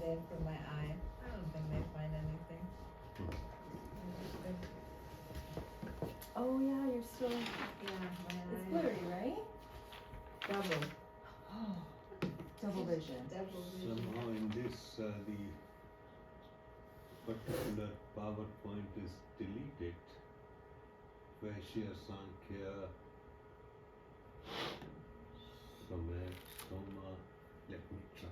there for my eye. I don't think they find anything. Oh yeah, you're still. Yeah, my It's eye. blurry, right? Double. Oh, double vision. Double vision. Somehow in this, the particular PowerPoint is deleted. Fascia, Sankhya, Soma. Let me try.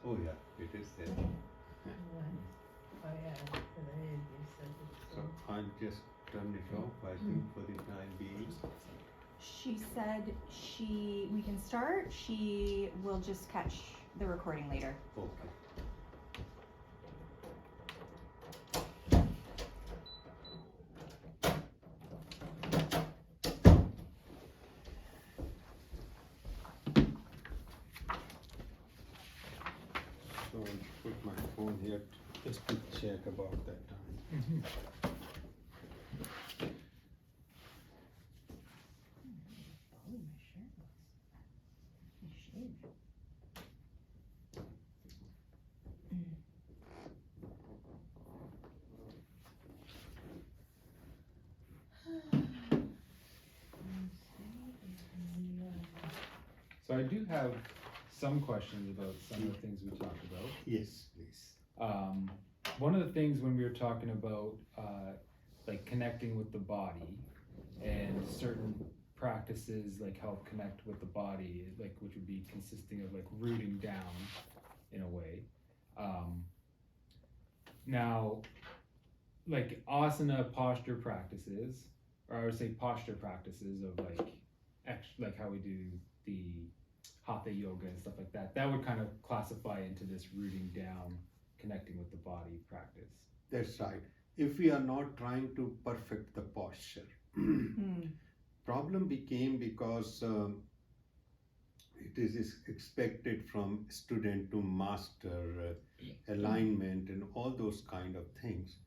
Oh yeah, it is there. Nice. Oh yeah, for the head you said it's So I'll just turn it off, I think, for the time being. She said we can start. She will just catch the recording later. Okay. So I'll put my phone here just to check about that time. Oh, my shirt looks shaved. So I do have some questions about some of the things we talked about. Yes, please. One of the things when we were talking about like connecting with the body and certain practices like help connect with the body, like which would be consisting of like rooting down in a way. Now, like asana posture practices, or I would say posture practices of like how we do the hatha yoga and stuff like that, that would kind of classify into this rooting down, connecting with the body practice. That's right. If we are not trying to perfect the posture, problem became because it is expected from student to master alignment and all those kind of things,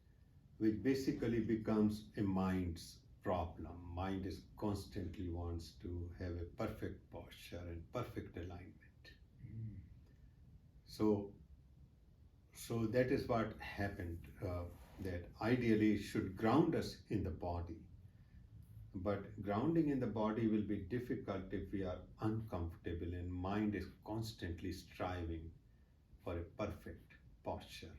which basically becomes a mind's problem. Mind is constantly wants to have a perfect posture and perfect alignment. So that is what happened, that ideally should ground us in the body. But grounding in the body will be difficult if we are uncomfortable and mind is constantly striving for a perfect posture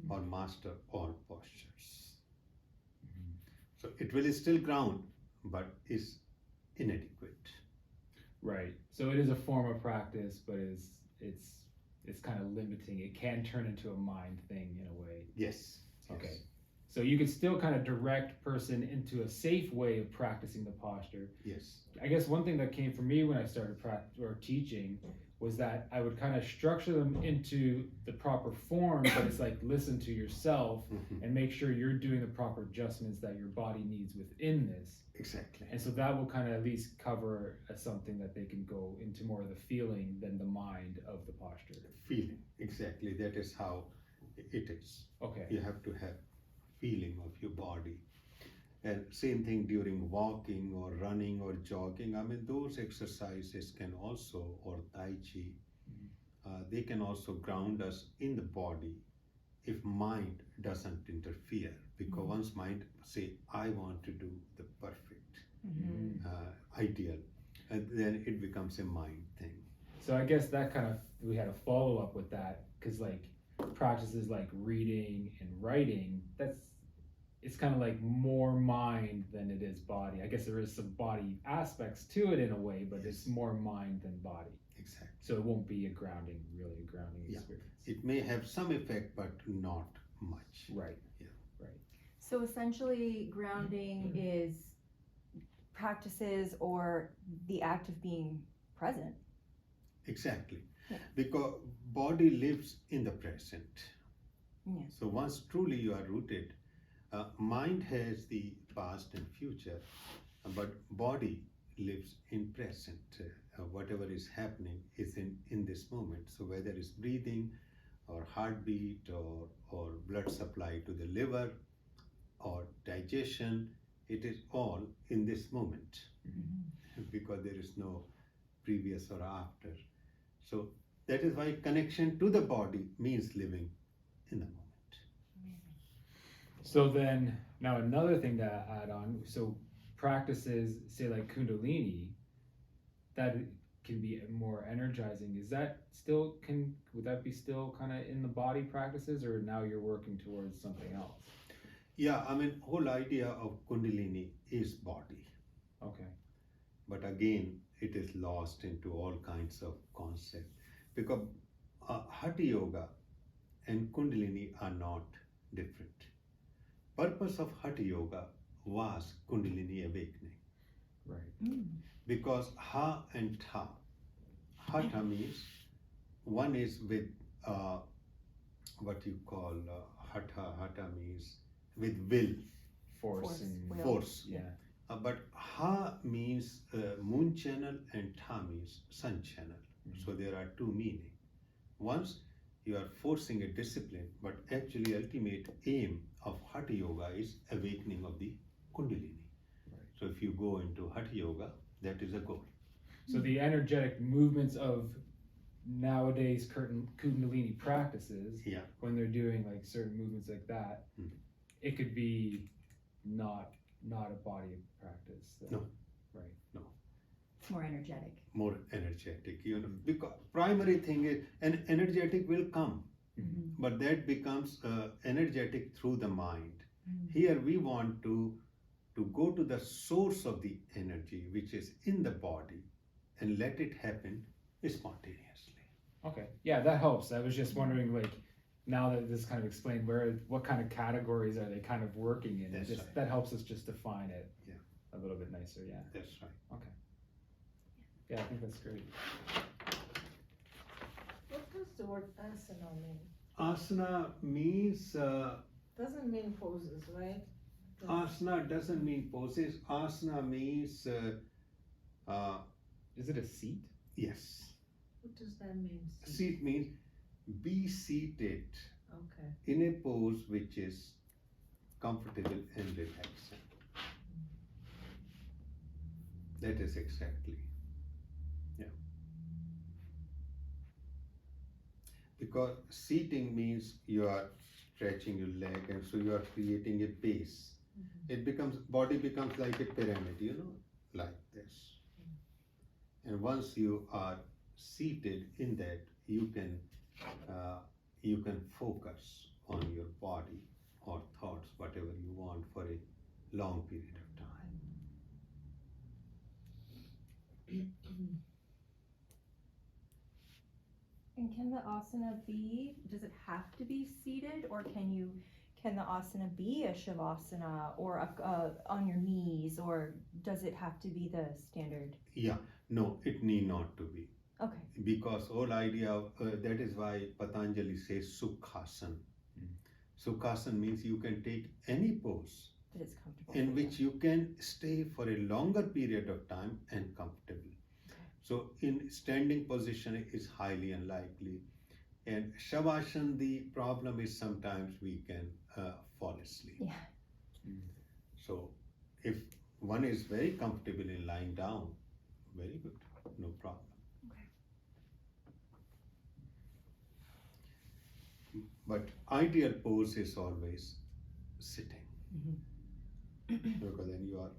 or master all postures. So it will still ground, but is inadequate. Right. So it is a form of practice, but it's kind of limiting. It can turn into a mind thing in a way. Yes. Okay. So you can still kind of direct person into a safe way of practicing the posture. Yes. I guess one thing that came from me when I started teaching was that I would kind of structure them into the proper form, but it's like listen to yourself and make sure you're doing the proper adjustments that your body needs within this. Exactly. And so that will kind of at least cover something that they can go into more of the feeling than the mind of the posture. Feeling, exactly. That is how it is. Okay. You have to have feeling of your body. And same thing during walking or running or jogging. I mean, those exercises can also, or Tai Chi, they can also ground us in the body if mind doesn't interfere. Because once mind say, I want to do the perfect, ideal, and then it becomes a mind thing. So I guess that kind of, we had a follow up with that, because like practices like reading and writing, it's kind of like more mind than it is body. I guess there is some body aspects to it in a way, but it's more mind than body. Exactly. So it won't be really a grounding experience. It may have some effect, but not much. Right. Yeah. Right. So essentially, grounding is practices or the act of being present. Exactly. Yeah. Because body lives in the present. Yeah. So once truly you are rooted, mind has the past and future, but body lives in present. Whatever is happening is in this moment. So whether it's breathing or heartbeat or blood supply to the liver or digestion, it is all in this moment because there is no previous or after. So that is why connection to the body means living in the moment. So then, now another thing to add on, so practices, say like Kundalini, that can be more energizing. Is that still, would that be still kind of in the body practices, or now you're working towards something else? Yeah, I mean, whole idea of Kundalini is body. Okay. But again, it is lost into all kinds of concepts because Hatha Yoga and Kundalini are not different. Purpose of Hatha Yoga was Kundalini awakening. Right. Because Ha and Tha, Hatha means one is with what you call Hatha means with will, Force and will. force. Yeah. But Ha means moon channel and Tha means sun channel. So there are two meanings. Once you are forcing a discipline, but actually ultimate aim of Hatha Yoga is awakening of the Kundalini. Right. So if you go into Hatha Yoga, that is a goal. So the energetic movements of nowadays Kundalini practices, Yeah. when they're doing like certain movements like that, it could be not a body practice. No. Right. It's more energetic. More energetic, because primary thing is, an energetic will come, but that becomes energetic through the mind. Here we want to go to the source of the energy, which is in the body, and let it happen spontaneously. Okay. Yeah, that helps. I was just wondering, like, now that this kind of explained what kind of categories are they kind of working in? That's Just right. that helps us just define it. Yeah. A little bit nicer. Yeah. That's right. Okay. Yeah, I think that's great. What does the word asana mean? Asana means, Doesn't mean poses, right? asana doesn't mean poses. Asana means, Is it a seat? yes. What does that mean? Seat means be seated Okay. in a pose which is comfortable and relaxing. That is exactly. Yeah. Because seating means you are stretching your leg, and so you are creating a base. It becomes, body becomes like a pyramid, like this. And once you are seated in that, you can focus on your body or thoughts, whatever you want, for a long period of time. And can the asana be, does it have to be seated, or can the asana be a shavasana or on your knees, or does it have to be the standard? Yeah, no, it need not to be. Okay. Because whole idea of, that is why Patanjali says Sukhasana. Sukhasana means you can take any pose That it's comfortable. in for which you can stay for a longer period of time and comfortable. So in standing position is highly unlikely. And Shavasana, the problem is sometimes we can fall asleep. Yeah. So if one is very comfortable in lying down, very good, no problem. But ideal pose is always sitting, because then you are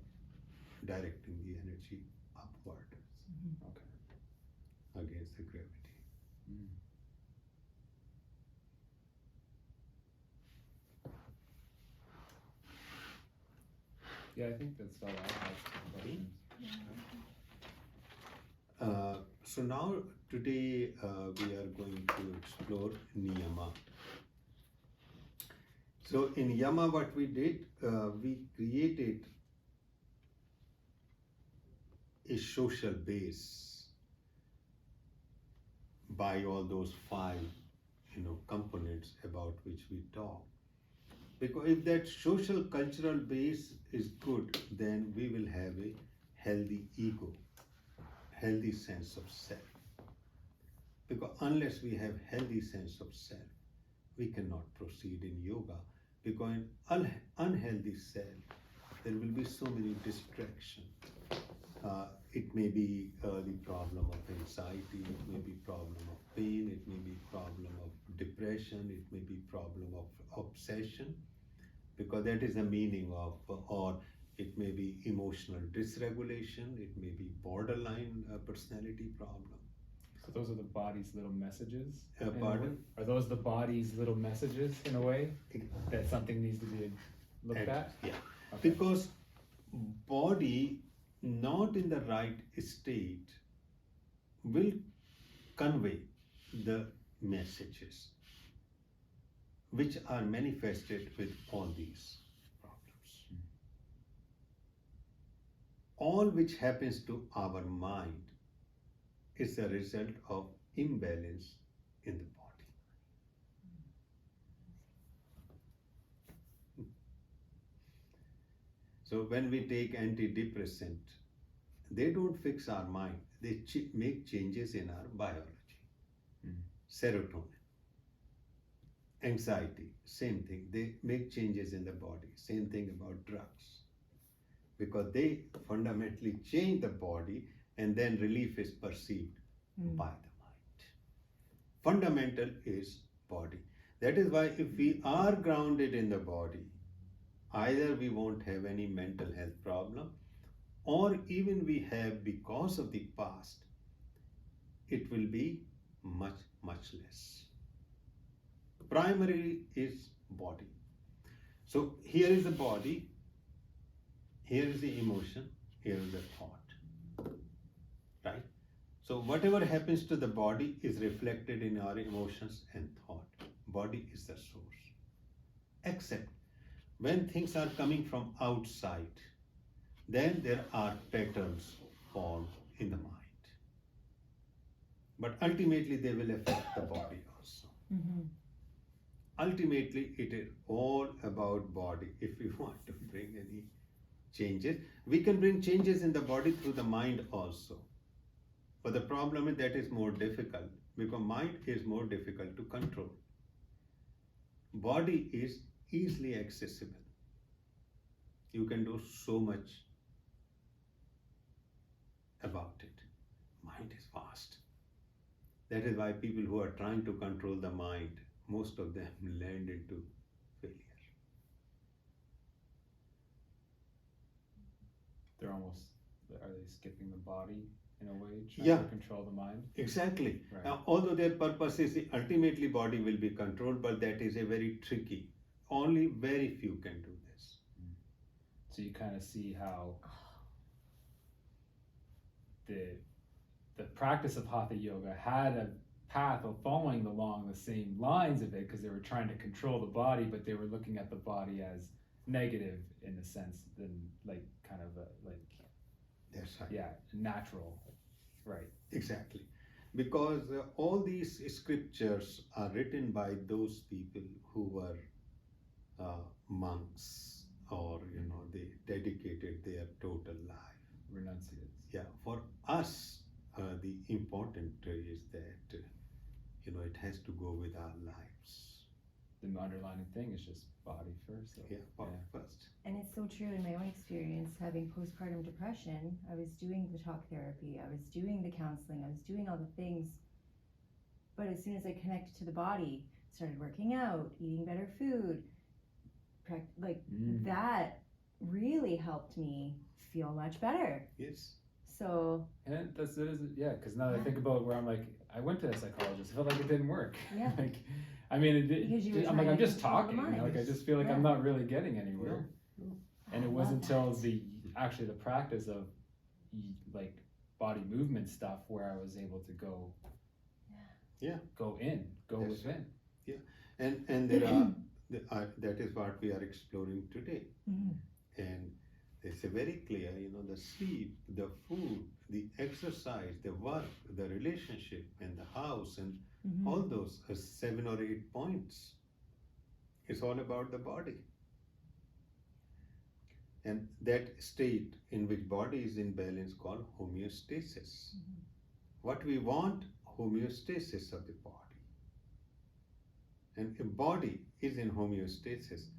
directing the energy upward against the gravity. Yeah, I think that's all I have. So now today we are going to explore Niyama. So in Yama, what we did, we created a social base by all those 5, components about which we talk. Because if that social cultural base is good, then we will have a healthy ego, healthy sense of self. Because unless we have healthy sense of self, we cannot proceed in yoga, because in unhealthy cell, there will be so many distractions. It may be the problem of anxiety, it may be problem of pain, it may be problem of depression, it may be problem of obsession, because that is the meaning of, or it may be emotional dysregulation, it may be borderline personality problem. So those are the body's little messages? in a Pardon? way? Are those the body's little messages in a way that something needs to be looked at? Yeah, Okay. because body not in the right state will convey the messages which are manifested with all these problems. All which happens to our mind is a result of imbalance in the body. So when we take antidepressant, they don't fix our mind, they make changes in our biology. Serotonin, anxiety, same thing, they make changes in the body. Same thing about drugs, because they fundamentally change the body and then relief is perceived by the mind. Fundamental is body. That is why if we are grounded in the body, either we won't have any mental health problem, or even we have because of the past, it will be much, much less. Primary is body. So here is the body, here is the emotion, here is the thought, right? So whatever happens to the body is reflected in our emotions and thought. Body is the source. Except when things are coming from outside, then there are patterns formed in the mind. But ultimately they will affect the body also. Ultimately it is all about body. If we want to bring any changes, we can bring changes in the body through the mind also. But the problem is that is more difficult, because mind is more difficult to control. Body is easily accessible. You can do so much about it. Mind is vast. That is why people who are trying to control the mind, most of them land into failure. Are they skipping the body in a way, trying Yeah. to control the mind? Exactly. Right. Now, although their purpose is ultimately body will be controlled, but that is a very tricky. Only very few can do this. So you kind of see how the practice of Hatha Yoga had a path of following along the same lines of it, because they were trying to control the body, but they were looking at the body as negative in a sense, than like kind of That's right. yeah, natural, right? Exactly. Because all these scriptures are written by those people who were monks, or they dedicated their total life. Renunciates. Yeah, for us, the important is that it has to go with our lives. The underlying thing is just body first. So, Yeah, body first. And it's so true in my own experience, having postpartum depression. I was doing the talk therapy, I was doing the counseling, I was doing all the things. But as soon as I connected to the body, started working out, eating better food, that really helped me feel much better. Yes. So and that's it, yeah. Because now that I think about where I'm like, I went to a psychologist, I felt like it didn't work. Yeah. Like, I mean, it did. Because you were I'm like, I'm trying to just control the talking. mind. Like, I just feel like Yeah. I'm not really getting anywhere. No. And I it love wasn't until that. actually the practice of like body movement stuff where I was able to go. Yeah. Go in. Go Yes. within. And there are that is what we are exploring today. Mhm. And it's a very clear, the sleep, the food, the exercise, the work, the relationship, and the house, and Mhm. all those 7 or 8 points. It's all about the body. And that state in which body is in balance called homeostasis. What we want, homeostasis of the body. And if body is in homeostasis,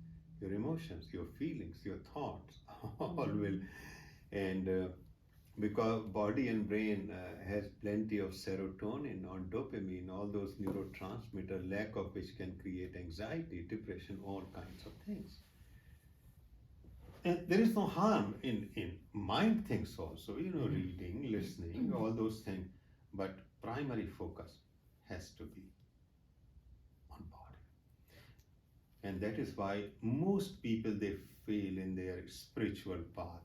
your emotions, your feelings, your thoughts, all will. And because body and brain has plenty of serotonin or dopamine, all those neurotransmitter, lack of which can create anxiety, depression, all kinds of things. And there is no harm in mind things also, reading, listening, all those things. But primary focus has to be on body. And that is why most people, they fail in their spiritual path,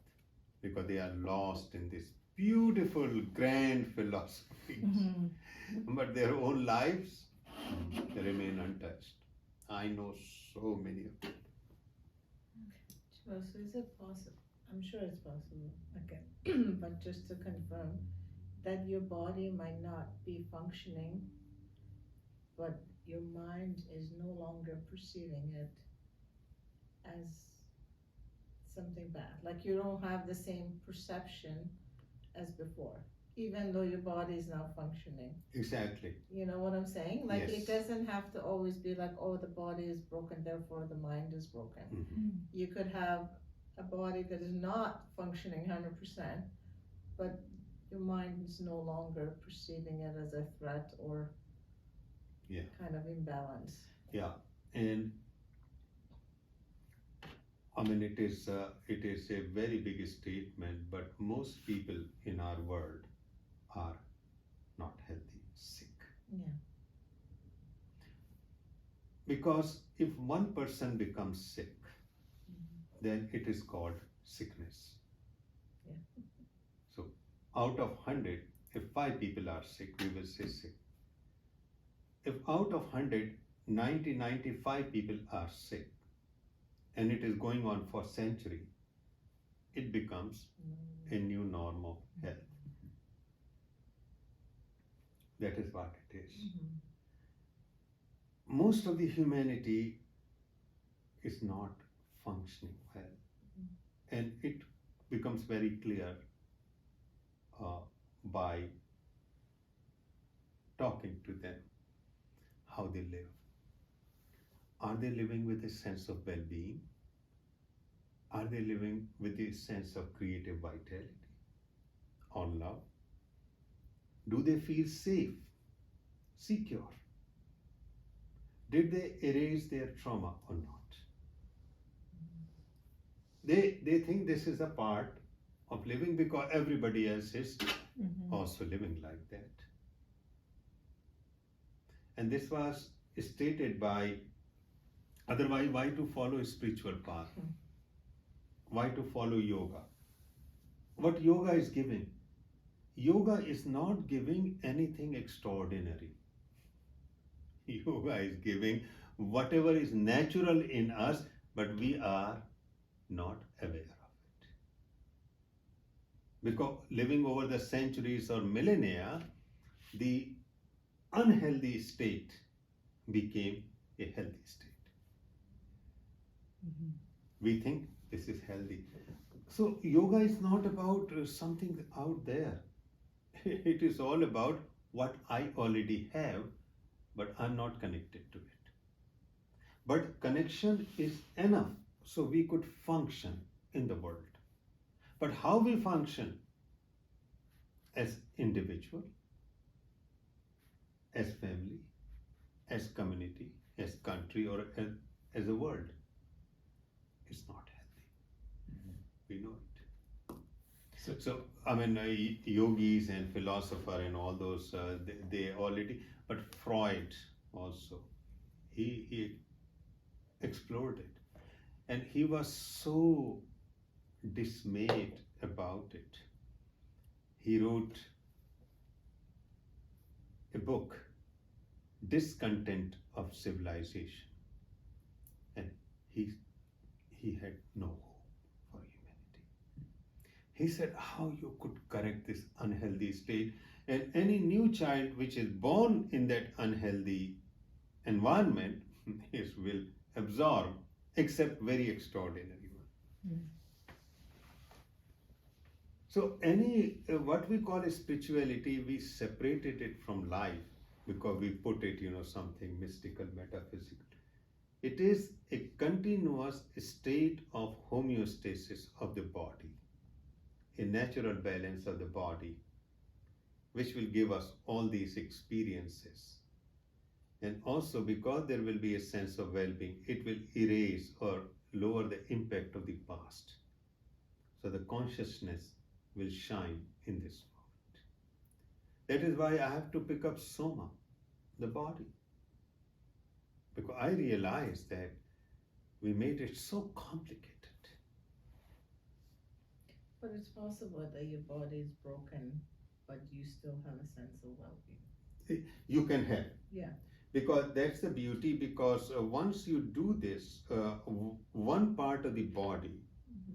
because they are lost in this beautiful, grand philosophies. But their own lives remain untouched. I know so many of them. Well, so is it possible? I'm sure it's possible, okay, but just to confirm, that your body might not be functioning, but your mind is no longer perceiving it as something bad. Like you don't have the same perception as before, even though your body is now functioning. Exactly. You know what I'm saying? Like Yes. it doesn't have to always be like, oh, the body is broken, therefore the mind is broken. You could have a body that is not functioning 100%, but your mind is no longer perceiving it as a threat or kind of imbalance. Yeah, and I mean it is a very big statement, but most people in our world are not healthy, sick. Yeah. Because if one person becomes sick, then it is called sickness. Yeah. So out of 100, if 5 people are sick, we will say sick. If out of 100, 95 people are sick, and it is going on for century, it becomes a new norm of health. That is what it is. Most of the humanity is not functioning well, and it becomes very clear by talking to them how they live. Are they living with a sense of well-being? Are they living with a sense of creative vitality or love? Do they feel safe, secure? Did they erase their trauma or not? They think this is a part of living because everybody else is also living like that. And this was stated by, otherwise why to follow a spiritual path? Why to follow yoga? What yoga is giving? Yoga is not giving anything extraordinary. Yoga is giving whatever is natural in us, but we are not aware of it. Because living over the centuries or millennia, the unhealthy state became a healthy state. We think this is healthy. So yoga is not about something out there. It is all about what I already have, but I'm not connected to it. But connection is enough so we could function in the world. But how we function as individual, as family, as community, as country, or as a world, is not healthy. We know it. So I mean, yogis and philosophers and all those, they already, but Freud also, he explored it. And he was so dismayed about it. He wrote a book, Discontent of Civilization. And he had no hope for humanity. He said, how you could correct this unhealthy state, and any new child which is born in that unhealthy environment will absorb, except very extraordinary one. So any, what we call a spirituality, we separated it from life because we put it, something mystical, metaphysical. It is a continuous state of homeostasis of the body, a natural balance of the body, which will give us all these experiences. And also, because there will be a sense of well being, it will erase or lower the impact of the past. So, the consciousness will shine in this moment. That is why I have to pick up soma, the body. Because I realize that we made it so complicated. But it's possible that your body is broken, but you still have a sense of well-being. You can have. Yeah. Because that's the beauty, because once you do this, one part of the body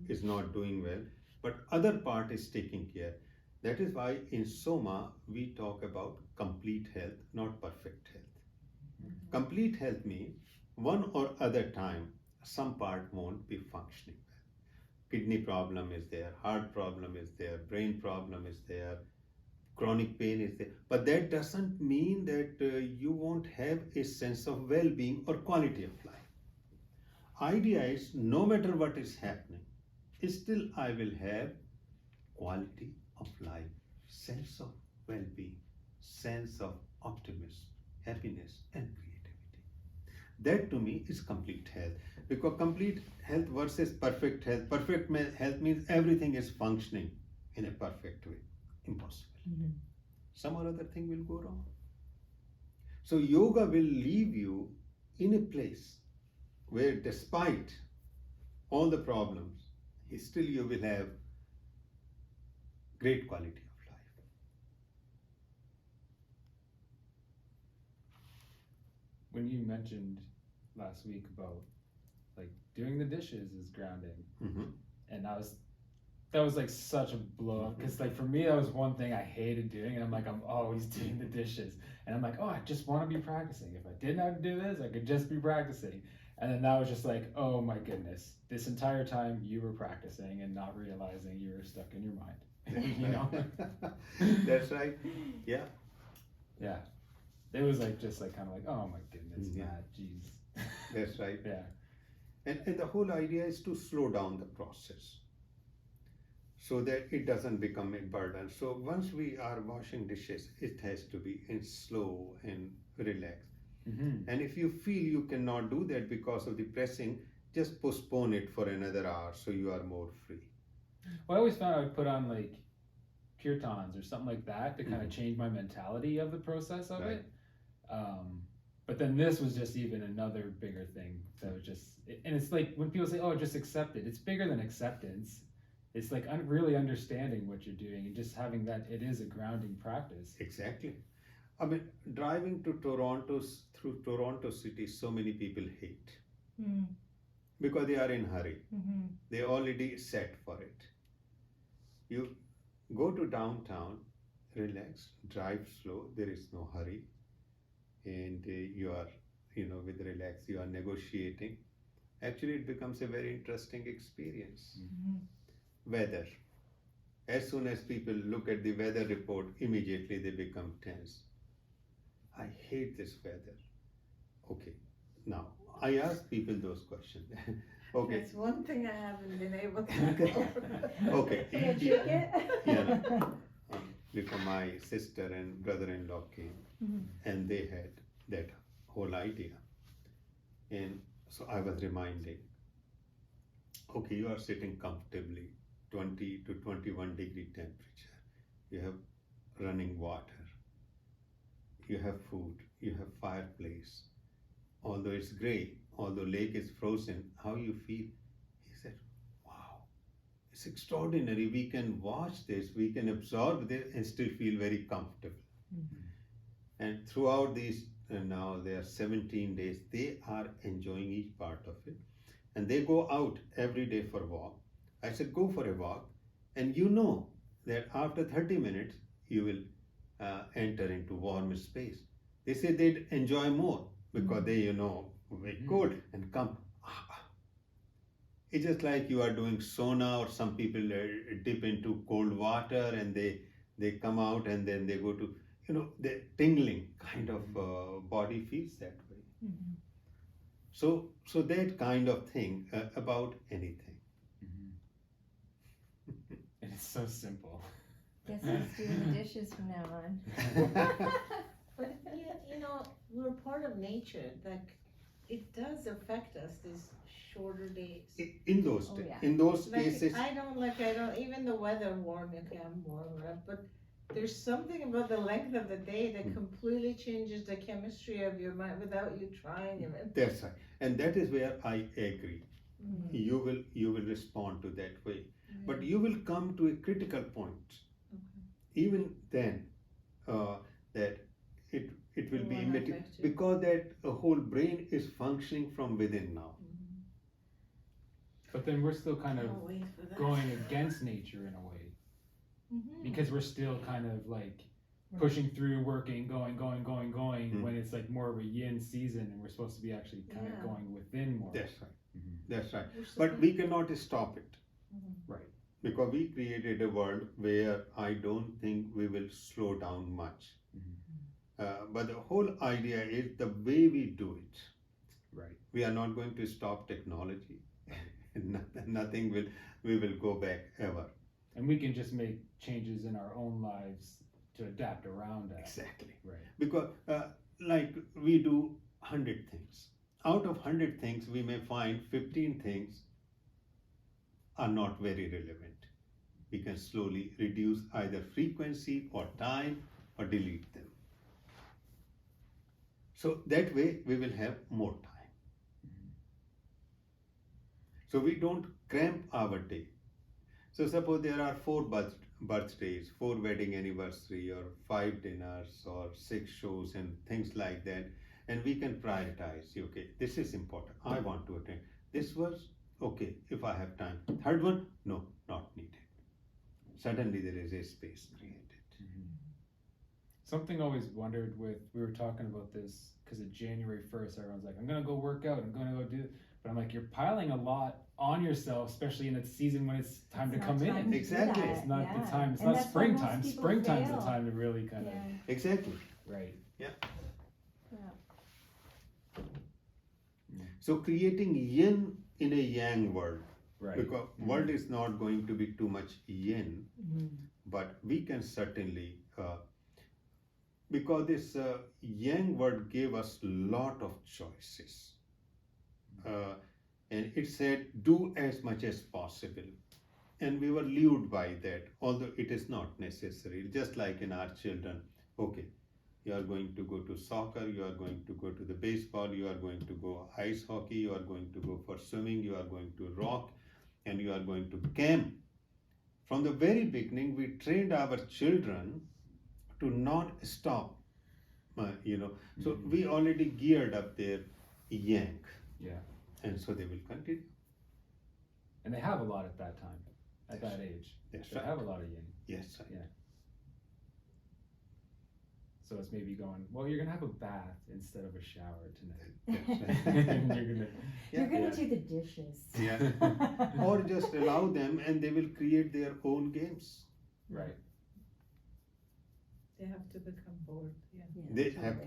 is not doing well, but other part is taking care. That is why in Soma we talk about complete health, not perfect health. Complete health means one or other time some part won't be functioning well. Kidney problem is there, heart problem is there, brain problem is there, chronic pain is there, but that doesn't mean that you won't have a sense of well-being or quality of life. Idea is, no matter what is happening, still I will have quality of life, sense of well-being, sense of optimism, happiness and creativity. That to me is complete health, because complete health versus perfect health. Perfect health means everything is functioning in a perfect way. Impossible. Some or other thing will go wrong. So yoga will leave you in a place where despite all the problems, still you will have great quality of life. When you mentioned last week about like doing the dishes is grounding, and that was like such a blow up, because like for me that was one thing I hated doing, and I'm always doing the dishes, and I'm like, oh, I just want to be practicing. If I didn't have to do this, I could just be practicing. And then that was just like, oh my goodness, this entire time you were practicing and not realizing you were stuck in your mind. You know? That's right. Yeah. It was like just like kind of like, oh my goodness, Yeah. Matt, jeez. That's right. Yeah. And the whole idea is to slow down the process so that it doesn't become a burden. So once we are washing dishes, it has to be in slow and relaxed. And if you feel you cannot do that because of the pressing, just postpone it for another hour so you are more free. Well, I always found I would put on like kirtans or something like that to kind of change my mentality of the process of it. But then this was just even another bigger thing that was just, and it's like when people say, oh, just accept it, it's bigger than acceptance. It's like really understanding what you're doing and just having that it is a grounding practice. Exactly. I mean, driving to Toronto, through Toronto city, so many people hate because they are in hurry. They already set for it. You go to downtown, relax, drive slow, there is no hurry, and you are, with relax, you are negotiating. Actually, it becomes a very interesting experience. Weather. As soon as people look at the weather report, immediately they become tense. I hate this weather. Okay, now I ask people those questions. Okay. That's one thing I haven't been able to. Okay. Can you take it? Yeah. Because my sister and brother-in-law came, and they had that whole idea. And so I was reminding, okay, you are sitting comfortably, 20 to 21 degree temperature. You have running water. You have food. You have fireplace. Although it's gray, although lake is frozen, how you feel? He said, wow, it's extraordinary. We can watch this, we can absorb this and still feel very comfortable. And throughout these, now they are 17 days, they are enjoying each part of it. And they go out every day for a walk. I said, go for a walk, and you know that after 30 minutes, you will enter into warm space. They say they'd enjoy more because they, very cold and come. It's just like you are doing sauna, or some people dip into cold water and they come out and then they go to, the tingling kind of body feels that way. So that kind of thing about anything. And it's so simple. Guess who's doing the dishes from now on? But you know, we're part of nature. Like, it does affect us, these shorter days. In those Oh, days, yeah. in those Like, cases, I don't, even the weather warm, okay, I'm warm, right? But there's something about the length of the day that completely changes the chemistry of your mind without you trying even. that's right, and that is where I agree. Mhm. You will respond to that way, but you will come to a critical point. Even then, that it will It be won't emitted affect you. because that whole brain is functioning from within now. But then we're still kind of Can't wait for that. going against nature in a way. Mhm. Because we're still kind of like pushing through, working, going, when it's like more of a yin season and we're supposed to be actually kind Yeah. of going within more. That's right. Mhm. That's right. We're But supposed- we cannot stop it. Right. Because we created a world where I don't think we will slow down much. But the whole idea is the way we do it. Right. We are not going to stop technology. Nothing we will go back ever. And we can just make changes in our own lives to adapt around that. Exactly. Right. Because like we do 100 things. Out of 100 things, we may find 15 things are not very relevant. We can slowly reduce either frequency or time or delete them. So that way we will have more time. So we don't cramp our day. So suppose there are 4 birthdays, 4 wedding anniversary, or 5 dinners, or 6 shows and things like that, and we can prioritize. Okay, this is important. I want to attend. This was okay if I have time. Third one, no, not needed. Suddenly there is a space created. Something I always wondered we were talking about this because of January 1st, everyone's like, I'm going to go work out, I'm going to go do it. But I'm like, you're piling a lot on yourself, especially in a season when it's time to come in. Exactly. It's not the time, it's And not that's why most springtime. people Springtime's fail. the time to really kind of, Exactly. right. So creating yin in a yang world. Right. Because world is not going to be too much yin, but we can certainly, because this yang world gave us lot of choices. And it said, do as much as possible. And we were lured by that, although it is not necessary. Just like in our children, okay, you are going to go to soccer, you are going to go to the baseball, you are going to go ice hockey, you are going to go for swimming, you are going to rock, and you are going to camp. From the very beginning, we trained our children to not stop, So we already geared up their yang. Yeah. And so they will continue. And they have a lot at that time, at that age. That's They right. have a lot of yin. Yes, right. So it's maybe going, well, you're going to have a bath instead of a shower tonight. That's And right. you're going to. You're gonna Yeah. do the dishes. Yeah. Or just allow them and they will create their own games. Right. They have to become bored, yeah. They have,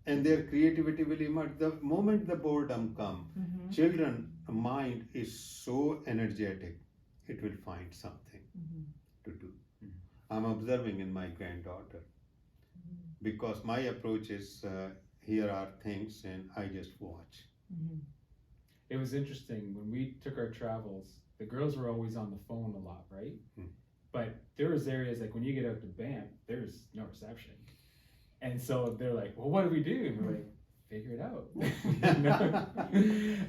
and their creativity will emerge. The moment the boredom comes, children mind is so energetic, it will find something to do. I'm observing in my granddaughter because my approach is here are things and I just watch. It was interesting when we took our travels, the girls were always on the phone a lot, right? But there was areas like when you get out to Banff, there's no reception. And so they're like, well, what do we do? And we're like, figure it out.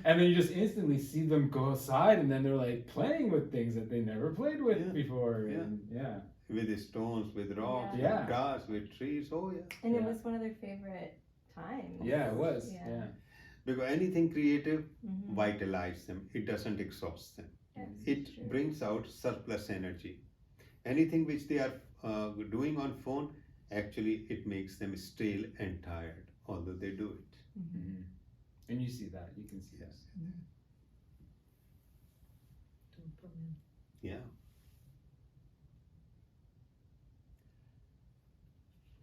And then you just instantly see them go outside and then they're like playing with things that they never played with before. And With the stones, with rocks, Yeah. with grass, with trees, oh yeah. And it was one of their favorite times. Yeah, it was. Yeah. Yeah. Because anything creative vitalizes them, it doesn't exhaust them. Yes, It true. brings out surplus energy. Anything which they are doing on phone, actually it makes them stale and tired, although they do it. Mhm. And you see that, you can see that. Dopamine. Yeah.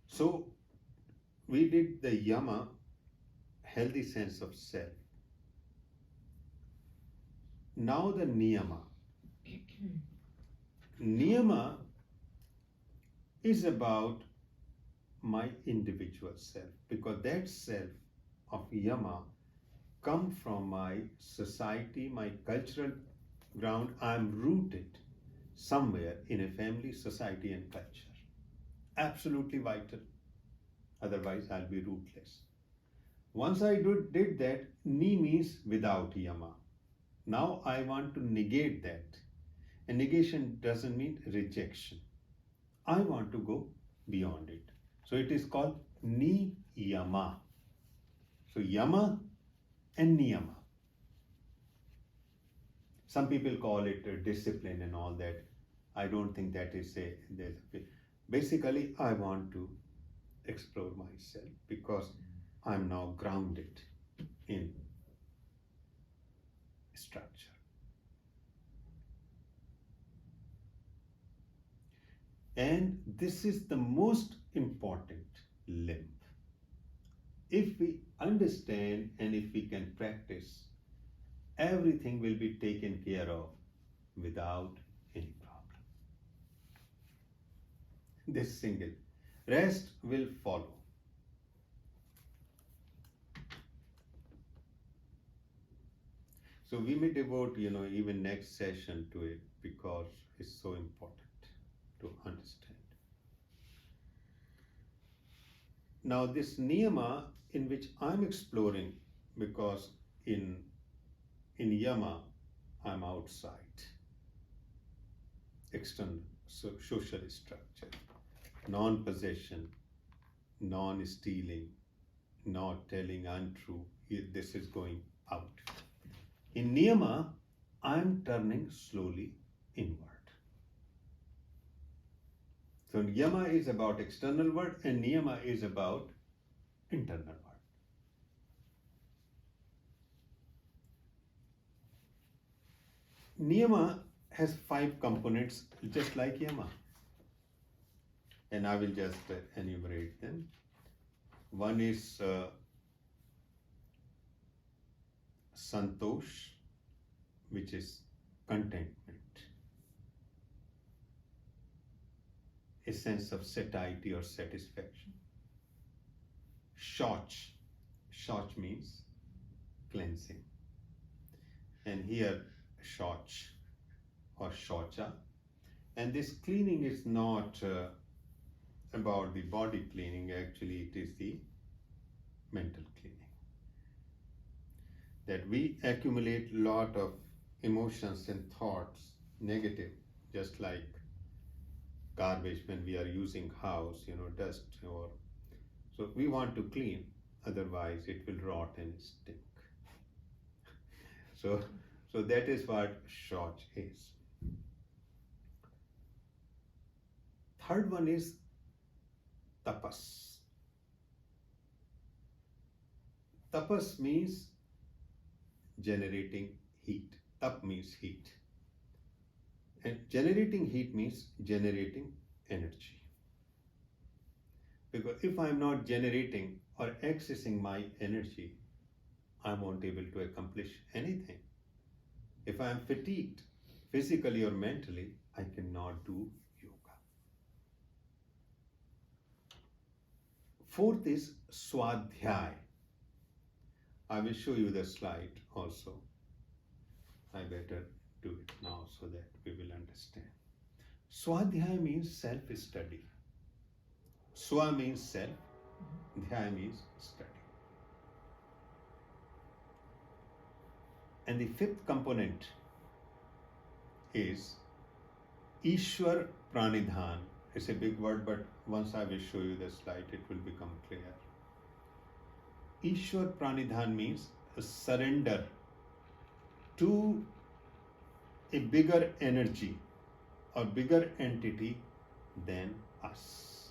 So we did the Yama, healthy sense of self. Now the niyama. Niyama is about my individual self, because that self of yama come from my society, my cultural ground. I'm rooted somewhere in a family, society, and culture. Absolutely vital. Otherwise, I'll be rootless. Once I did that, ni means without yama. Now I want to negate that. And negation doesn't mean rejection. I want to go beyond it. So it is called niyama. So yama and niyama. Some people call it discipline and all that. I don't think that is basically I want to explore myself because I'm now grounded in structure. And this is the most important limb. If we understand and if we can practice, everything will be taken care of without any problem. This single. Rest will follow. So we may devote, even next session to it because it's so important to understand. Now this niyama in which I'm exploring, because in yama I'm outside, external social structure, non-possession, non-stealing, not telling untrue, this is going out. In niyama, I'm turning slowly inward. So yama is about external world and niyama is about internal world. Niyama has 5 components just like yama. And I will just enumerate them. One is santosh, which is contentment, a sense of satiety or satisfaction. Shauch means cleansing. And here shauch or shaucha. And this cleaning is not about the body cleaning, actually it is the mental cleaning. That we accumulate a lot of emotions and thoughts, negative, just like garbage when we are using house, dust or so we want to clean, otherwise it will rot and stink. So that is what shauch is. Third one is tapas. Tapas means generating heat. Tap means heat. And generating heat means generating energy. Because if I'm not generating or accessing my energy, I won't be able to accomplish anything. If I'm fatigued, physically or mentally, I cannot do yoga. Fourth is swadhyay. I will show you the slide also. I better do it now so that we will understand. Swadhyay means self-study. Swa means self, dhyaya means study. And the fifth component is Ishwar Pranidhan. It's a big word, but once I will show you the slide, it will become clear. Ishwar Pranidhan means a surrender to a bigger energy or bigger entity than us.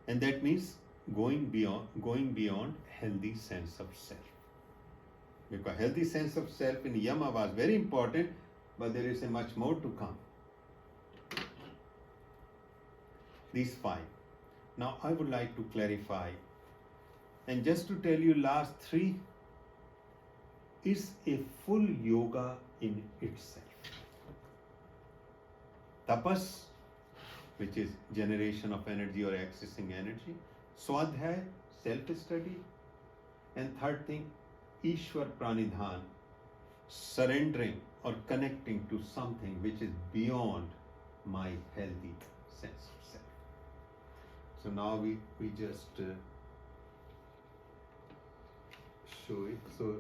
And that means going beyond healthy sense of self. Because healthy sense of self in yama was very important, but there is a much more to come. These 5. Now I would like to clarify, and just to tell you, last 3 is a full yoga in itself. Tapas, which is generation of energy or accessing energy. Swadhyay, self-study. And third thing, Ishwar Pranidhan, surrendering or connecting to something which is beyond my healthy sense of self. So now we just show it. So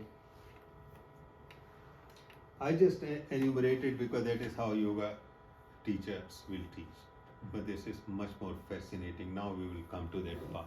I just enumerated because that is how yoga teachers will teach. But this is much more fascinating. Now we will come to that part.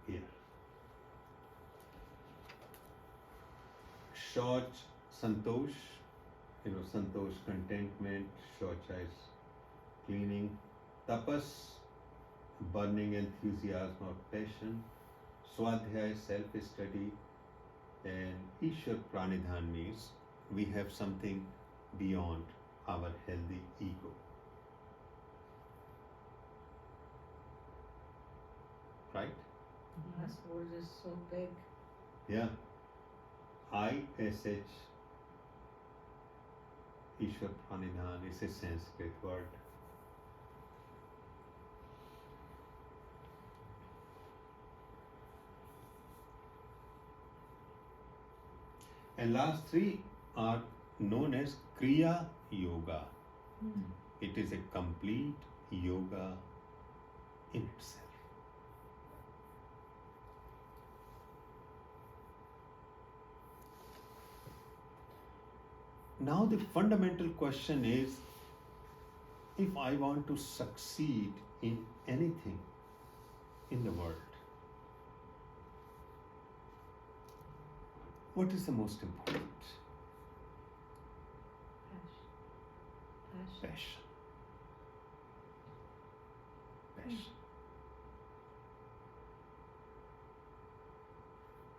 Here. Shauch, Santosh, Santosh, contentment. Shaucha is cleaning. Tapas, burning enthusiasm or passion. Swadhyay, self-study. And Ishwar Pranidhan means we have something beyond our healthy ego. Right? Last word is so big. Yeah. ISH, Ishwar Pranidhan, is a Sanskrit word. And last three are known as Kriya Yoga. It is a complete yoga in itself. Now the fundamental question is, if I want to succeed in anything in the world, what is the most important? Passion. Passion. Passion.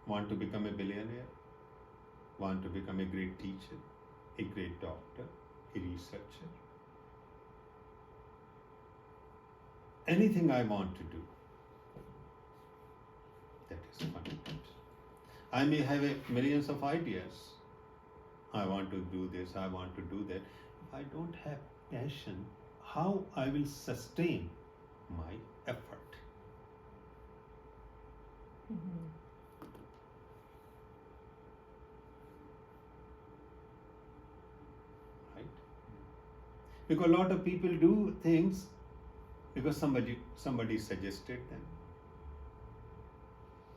Want to become a billionaire? Want to become a great teacher, a great doctor, a researcher? Anything I want to do, that is fundamental. I may have millions of ideas. I want to do this, I want to do that. If I don't have passion, how I will sustain my effort? Right? Because a lot of people do things because somebody suggested them.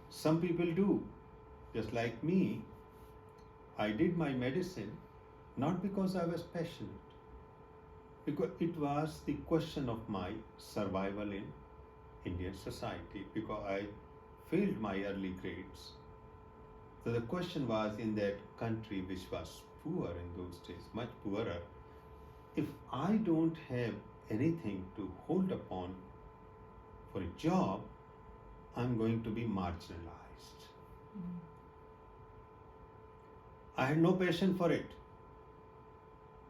Some people do. Just like me, I did my medicine not because I was passionate, because it was the question of my survival in Indian society, because I failed my early grades. So the question was, in that country which was poor in those days, much poorer, if I don't have anything to hold upon for a job, I'm going to be marginalized. I had no passion for it.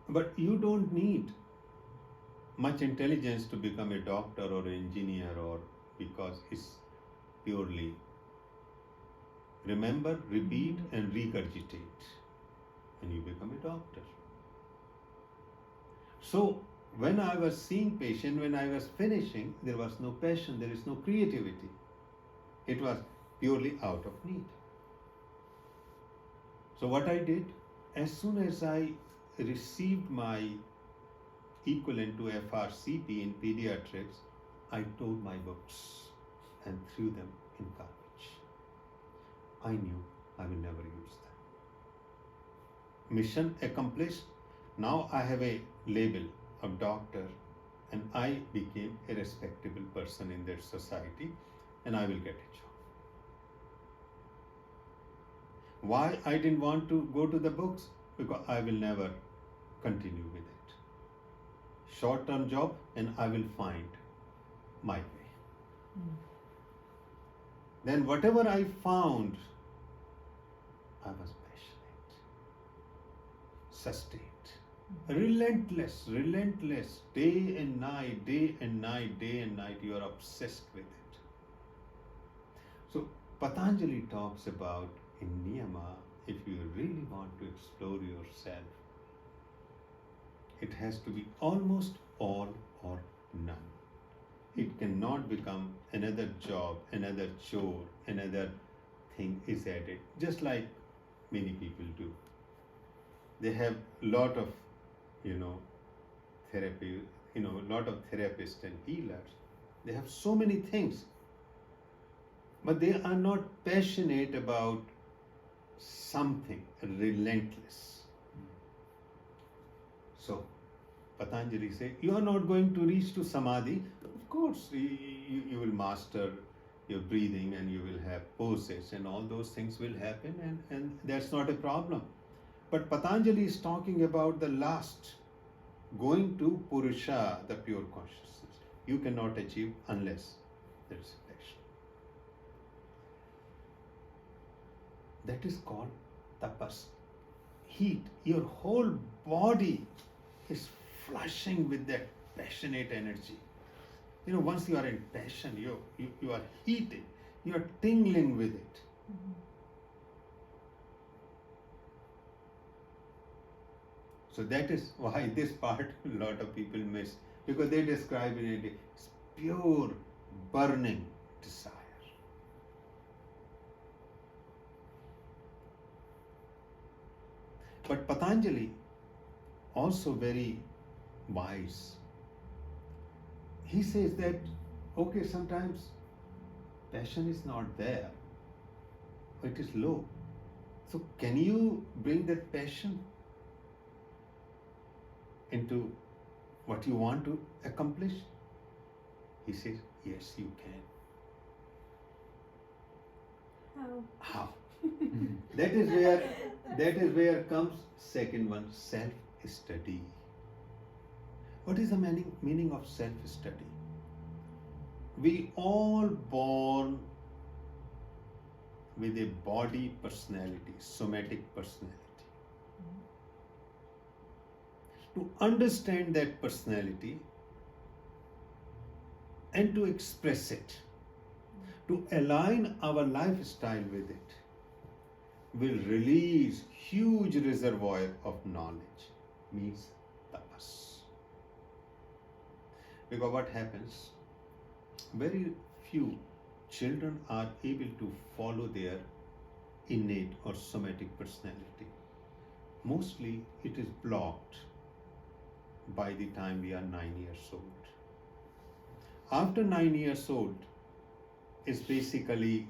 But you don't need much intelligence to become a doctor or an engineer, or because it's purely remember, repeat, and regurgitate, and you become a doctor. So when I was seeing patient, when I was finishing, there was no passion, there is no creativity. It was purely out of need. So what I did, as soon as I received my equivalent to FRCP in pediatrics, I tore my books and threw them in garbage. I knew I will never use them. mission accomplished. Now I have a label of doctor, and I became a respectable person in that society, and I will get a job. Why I didn't want to go to the books? Because I will never continue with it. Short-term job, and I will find my way. Then whatever I found, I was passionate, sustained, relentless, day and night, you are obsessed with it. So Patanjali talks about in Niyama, if you really want to explore yourself, it has to be almost all or none. It cannot become another job, another chore, another thing is added, just like many people do. They have lot of, therapy, lot of therapists and healers. They have so many things, but they are not passionate about something relentless. So Patanjali says, you are not going to reach to samadhi. Of course, you will master your breathing and you will have poses and all those things will happen, and that's not a problem. But Patanjali is talking about the last, going to Purusha, the pure consciousness. You cannot achieve unless there is a passion. That is called tapas. Heat. Your whole body is flushing with that passionate energy. Once you are in passion, you are heated, you are tingling with it. So that is why this part a lot of people miss, because they describe it as pure burning desire. But Patanjali, also very wise, he says that, okay, sometimes passion is not there, it is low. So can you bring that passion into what you want to accomplish? He says, yes, you can. How? That is where comes second one, self-study. What is the meaning of self-study? We all born with a body personality, somatic personality. To understand that personality and to express it, to align our lifestyle with it, will release huge reservoir of knowledge, means tapas. Because what happens, very few children are able to follow their innate or somatic personality. Mostly it is blocked by the time we are 9 years old. After 9 years old is basically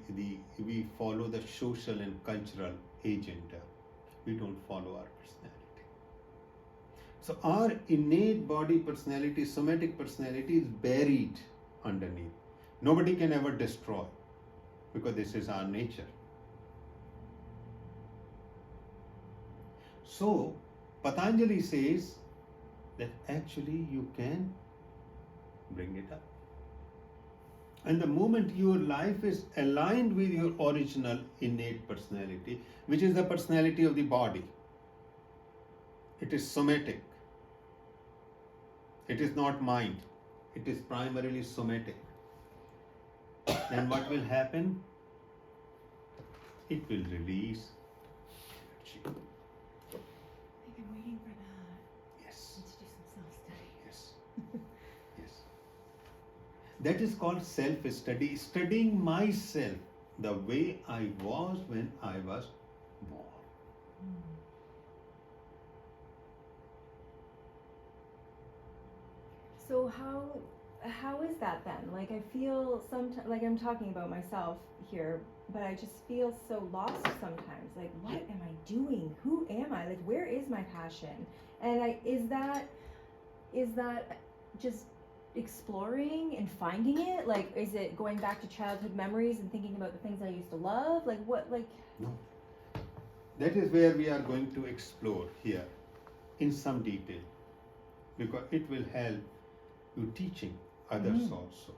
we follow the social and cultural agenda. We don't follow our personality. So our innate body personality, somatic personality is buried underneath. Nobody can ever destroy, because this is our nature. So Patanjali says that actually you can bring it up. And the moment your life is aligned with your original innate personality, which is the personality of the body, it is somatic. It is not mind. It is primarily somatic. Then what will happen? It will release energy. I've been waiting for that. Yes. Let's do some self-study. Yes. Yes. That is called self-study, studying myself the way I was when I was born. So how is that then? Like I feel sometimes, like I'm talking about myself here, but I just feel so lost sometimes. Like, what am I doing? Who am I? Like, where is my passion? And is that just exploring and finding it? Like, is it going back to childhood memories and thinking about the things I used to love? Like, what, like? No. That is where we are going to explore here in some detail, because it will help you teaching others also.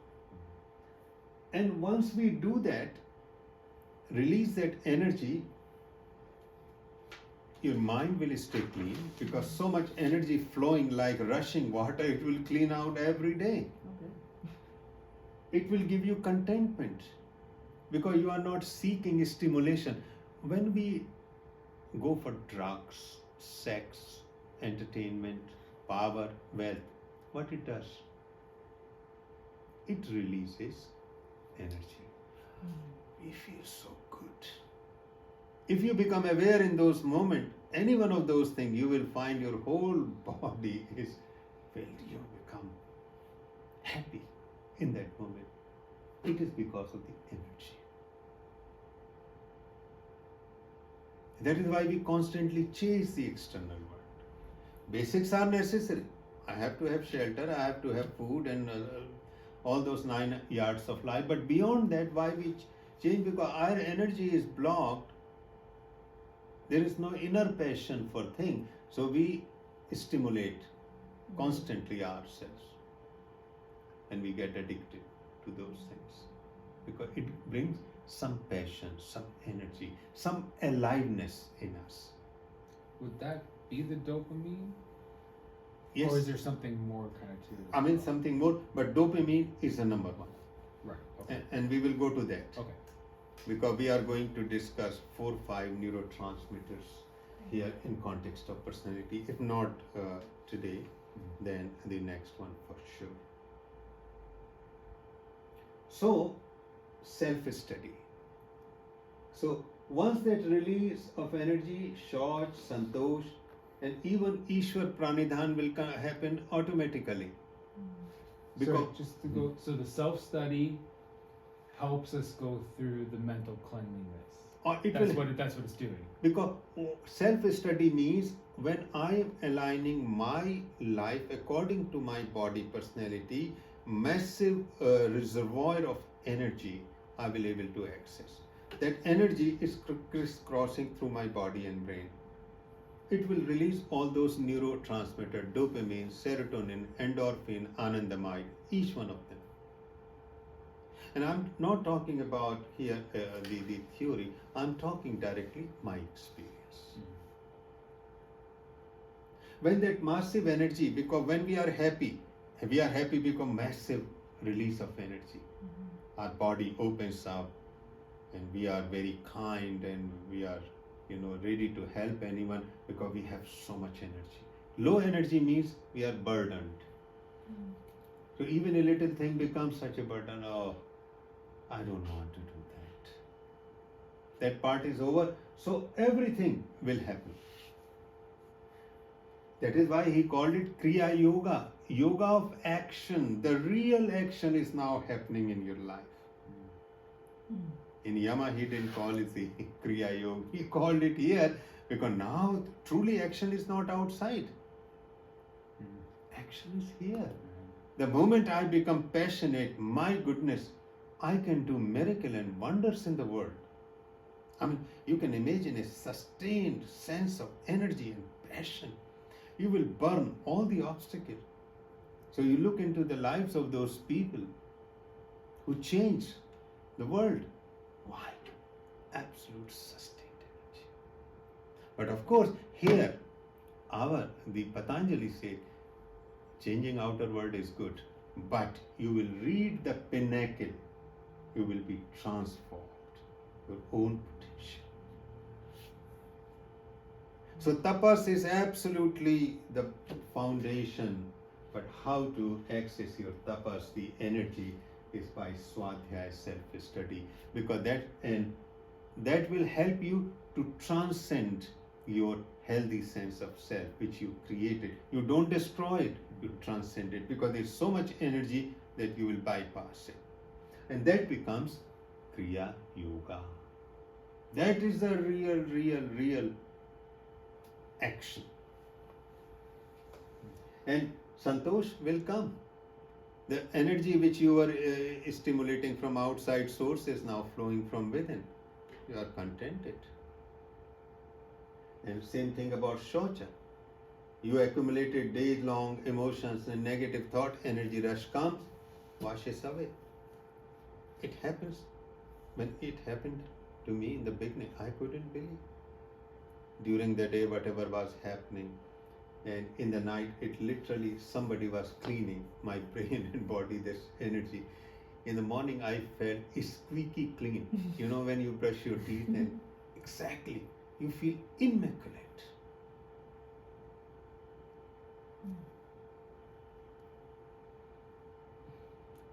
And once we do that, release that energy, your mind will stay clean, because so much energy flowing like rushing water, it will clean out every day. Okay. It will give you contentment, because you are not seeking stimulation. When we go for drugs, sex, entertainment, power, wealth, what it does? It releases energy. We feel so good. If you become aware in those moments, any one of those things, you will find your whole body is filled. You become happy in that moment. It is because of the energy. That is why we constantly chase the external world. Basics are necessary. I have to have shelter, I have to have food, and all those 9 yards of life. But beyond that, why we change? Because our energy is blocked. There is no inner passion for things. So we stimulate constantly ourselves. And we get addicted to those things. Because it brings some passion, some energy, some aliveness in us. Would that be the dopamine? Yes. Or is there something more kind of to it? I mean something more, but dopamine is the number one. Right. Okay. And we will go to that. Okay. Because we are going to discuss 4 or 5 neurotransmitters here in context of personality. If not today, then the next one for sure. So, self-study. So, once that release of energy, Shauch, Santosh, and even Ishwar Pranidhan will happen automatically. Because So just to go, so the self-study helps us go through the mental cleanliness. That's what it's doing. Because self-study means when I am aligning my life according to my body personality, massive reservoir of energy I will able to access. That energy is crisscrossing through my body and brain. It will release all those neurotransmitters, dopamine, serotonin, endorphin, anandamide, each one of them. And I'm not talking about here the theory, I'm talking directly my experience. When that massive energy, because when we are happy because massive release of energy. Our body opens up and we are very kind and we are ready to help anyone because we have so much energy. Low energy means we are burdened. So even a little thing becomes such a burden. Oh, I don't want to do that. That part is over, so everything will happen. That is why he called it Kriya Yoga, yoga of action. The real action is now happening in your life. In Yamas, he didn't call it the Kriya Yoga. He called it here because now truly action is not outside. Action is here. The moment I become passionate, my goodness, I can do miracle and wonders in the world. I mean, you can imagine a sustained sense of energy and passion. You will burn all the obstacles. So you look into the lives of those people who changed the world. Why? Absolute sustained energy. But of course, here, the Patanjali said, changing outer world is good, but you will read the pinnacle, you will be transformed, your own potential. So tapas is absolutely the foundation, but how to access your tapas, the energy, is by swadhyaya, self-study, because that will help you to transcend your healthy sense of self which you created. You don't destroy it, you transcend it, because there's so much energy that you will bypass it. And that becomes Kriya Yoga. That is the real action. And Santosh will come. The energy which you are stimulating from outside source is now flowing from within. You are contented. And same thing about Shocha. You accumulated days long emotions and negative thought, energy rush comes, washes away. It happens. When it happened to me in the beginning, I couldn't believe. During the day, whatever was happening, and in the night, it literally, somebody was cleaning my brain and body, this energy. In the morning, I felt squeaky clean. You know, when you brush your teeth, and exactly, you feel immaculate.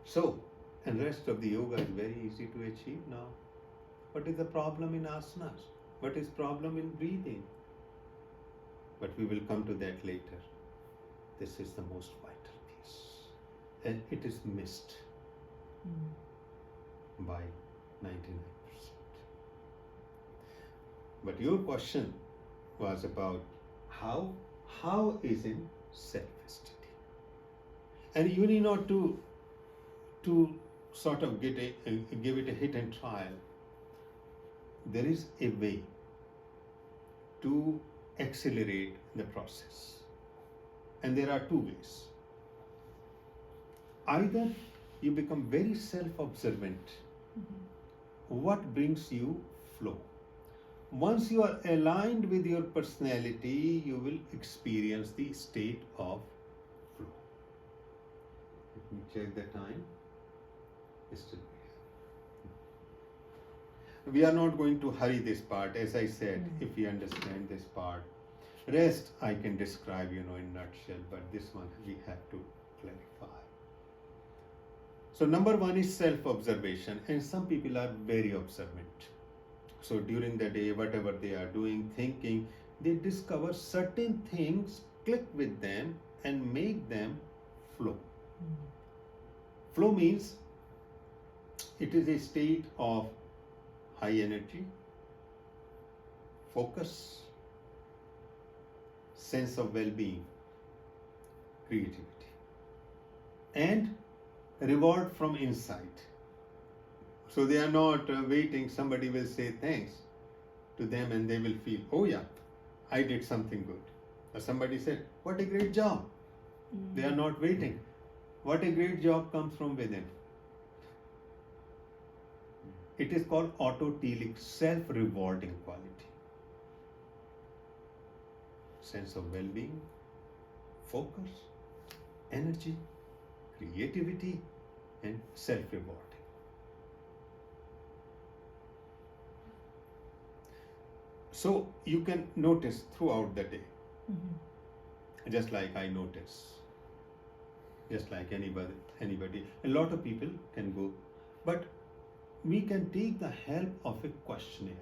So, and rest of the yoga is very easy to achieve now. What is the problem in asanas? What is problem in breathing? But we will come to that later. This is the most vital piece. And it is missed by 99%. But your question was about how is in self-esteem. And you need not to sort of give it a hit and trial. There is a way to accelerate the process. And there are two ways. Either you become very self-observant. What brings you flow? Once you are aligned with your personality, you will experience the state of flow. Let me check the time. Still we are not going to hurry this part. As I said, if we understand this part, rest I can describe, in nutshell, but this one we have to clarify. So number one is self-observation, and some people are very observant. So during the day, whatever they are doing, thinking, they discover certain things, click with them and make them flow. Flow means it is a state of high energy, focus, sense of well-being, creativity, and reward from inside. So they are not waiting, somebody will say thanks to them and they will feel, oh yeah, I did something good. Or somebody said, what a great job. They are not waiting. What a great job comes from within. It is called autotelic, self-rewarding quality. Sense of well-being, focus, energy, creativity, and self-rewarding. So you can notice throughout the day, just like I notice, just like anybody. A lot of people can go, but we can take the help of a questionnaire.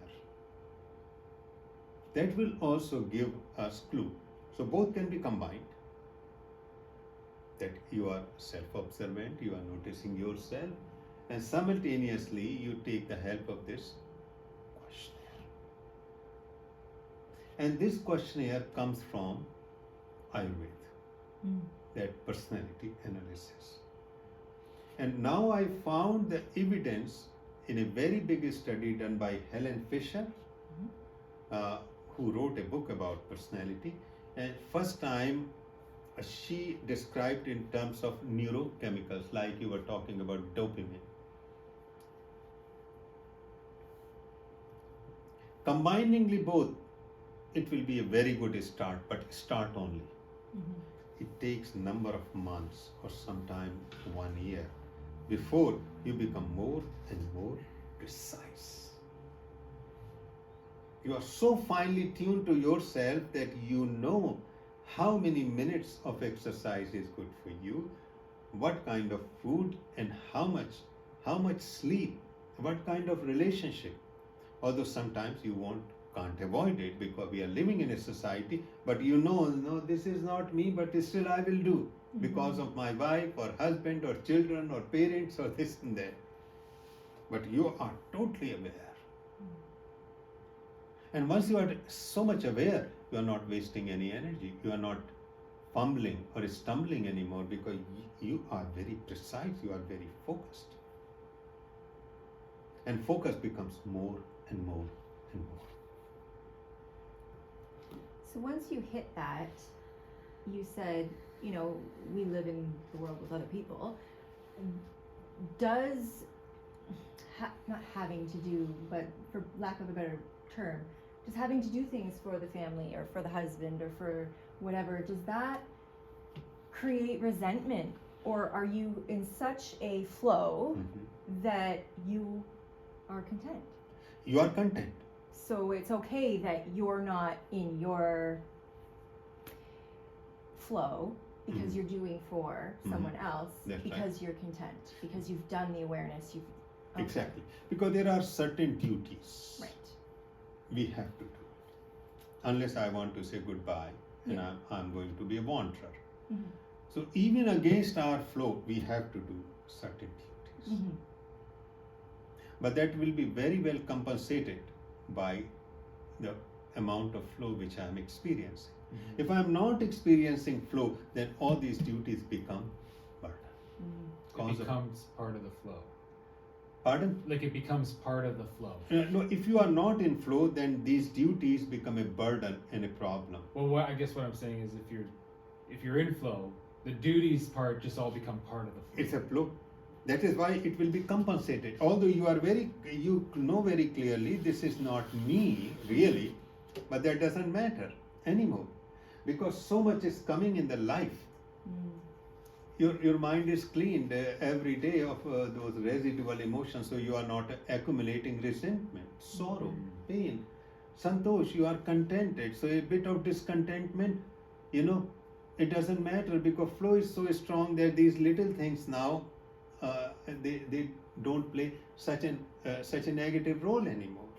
That will also give us clue. So both can be combined. That you are self-observant, you are noticing yourself, and simultaneously you take the help of this questionnaire. And this questionnaire comes from Ayurveda, that personality analysis. And now I found the evidence in a very big study done by Helen Fisher, who wrote a book about personality. And first time she described in terms of neurochemicals, like you were talking about dopamine. Combiningly both, it will be a very good start, but start only. It takes number of months or sometime 1 year before you become more and more precise. You are so finely tuned to yourself that you know how many minutes of exercise is good for you, what kind of food and how much sleep, what kind of relationship. Although sometimes you can't avoid it because we are living in a society, but no, this is not me, but still I will do because of my wife or husband or children or parents or this and that. But you are totally aware. And once you are so much aware, you are not wasting any energy. You are not fumbling or stumbling anymore because you are very precise, you are very focused. And focus becomes more and more and more. So once you hit that, you said, you know, we live in the world with other people. Does, not having to do, but for lack of a better term, just having to do things for the family or for the husband or for whatever, does that create resentment? Or are you in such a flow that you are content? You are content. So it's okay that you're not in your flow because you're doing for someone else. That's because right. you're content, because you've done the awareness, you've okay. Exactly. Because there are certain duties Right. we have to do. Unless I want to say goodbye and I'm going to be a wanderer. Mm-hmm. So even against our flow, we have to do certain duties. Mm-hmm. But that will be very well compensated by the amount of flow which I am experiencing. Mm-hmm. If I am not experiencing flow, then all these duties become burden. Mm-hmm. It becomes part of the flow. Pardon? Like it becomes part of the flow. No, if you are not in flow, then these duties become a burden and a problem. Well, I guess what I'm saying is if you're in flow, the duties part just all become part of the flow. It's a flow. That is why it will be compensated. Although you know very clearly this is not me really, but that doesn't matter anymore, because so much is coming in the life. Your mind is cleaned every day of those residual emotions, so you are not accumulating resentment, sorrow, pain. Santosh, you are contented. So a bit of discontentment, it doesn't matter, because flow is so strong that these little things now they don't play such a negative role anymore.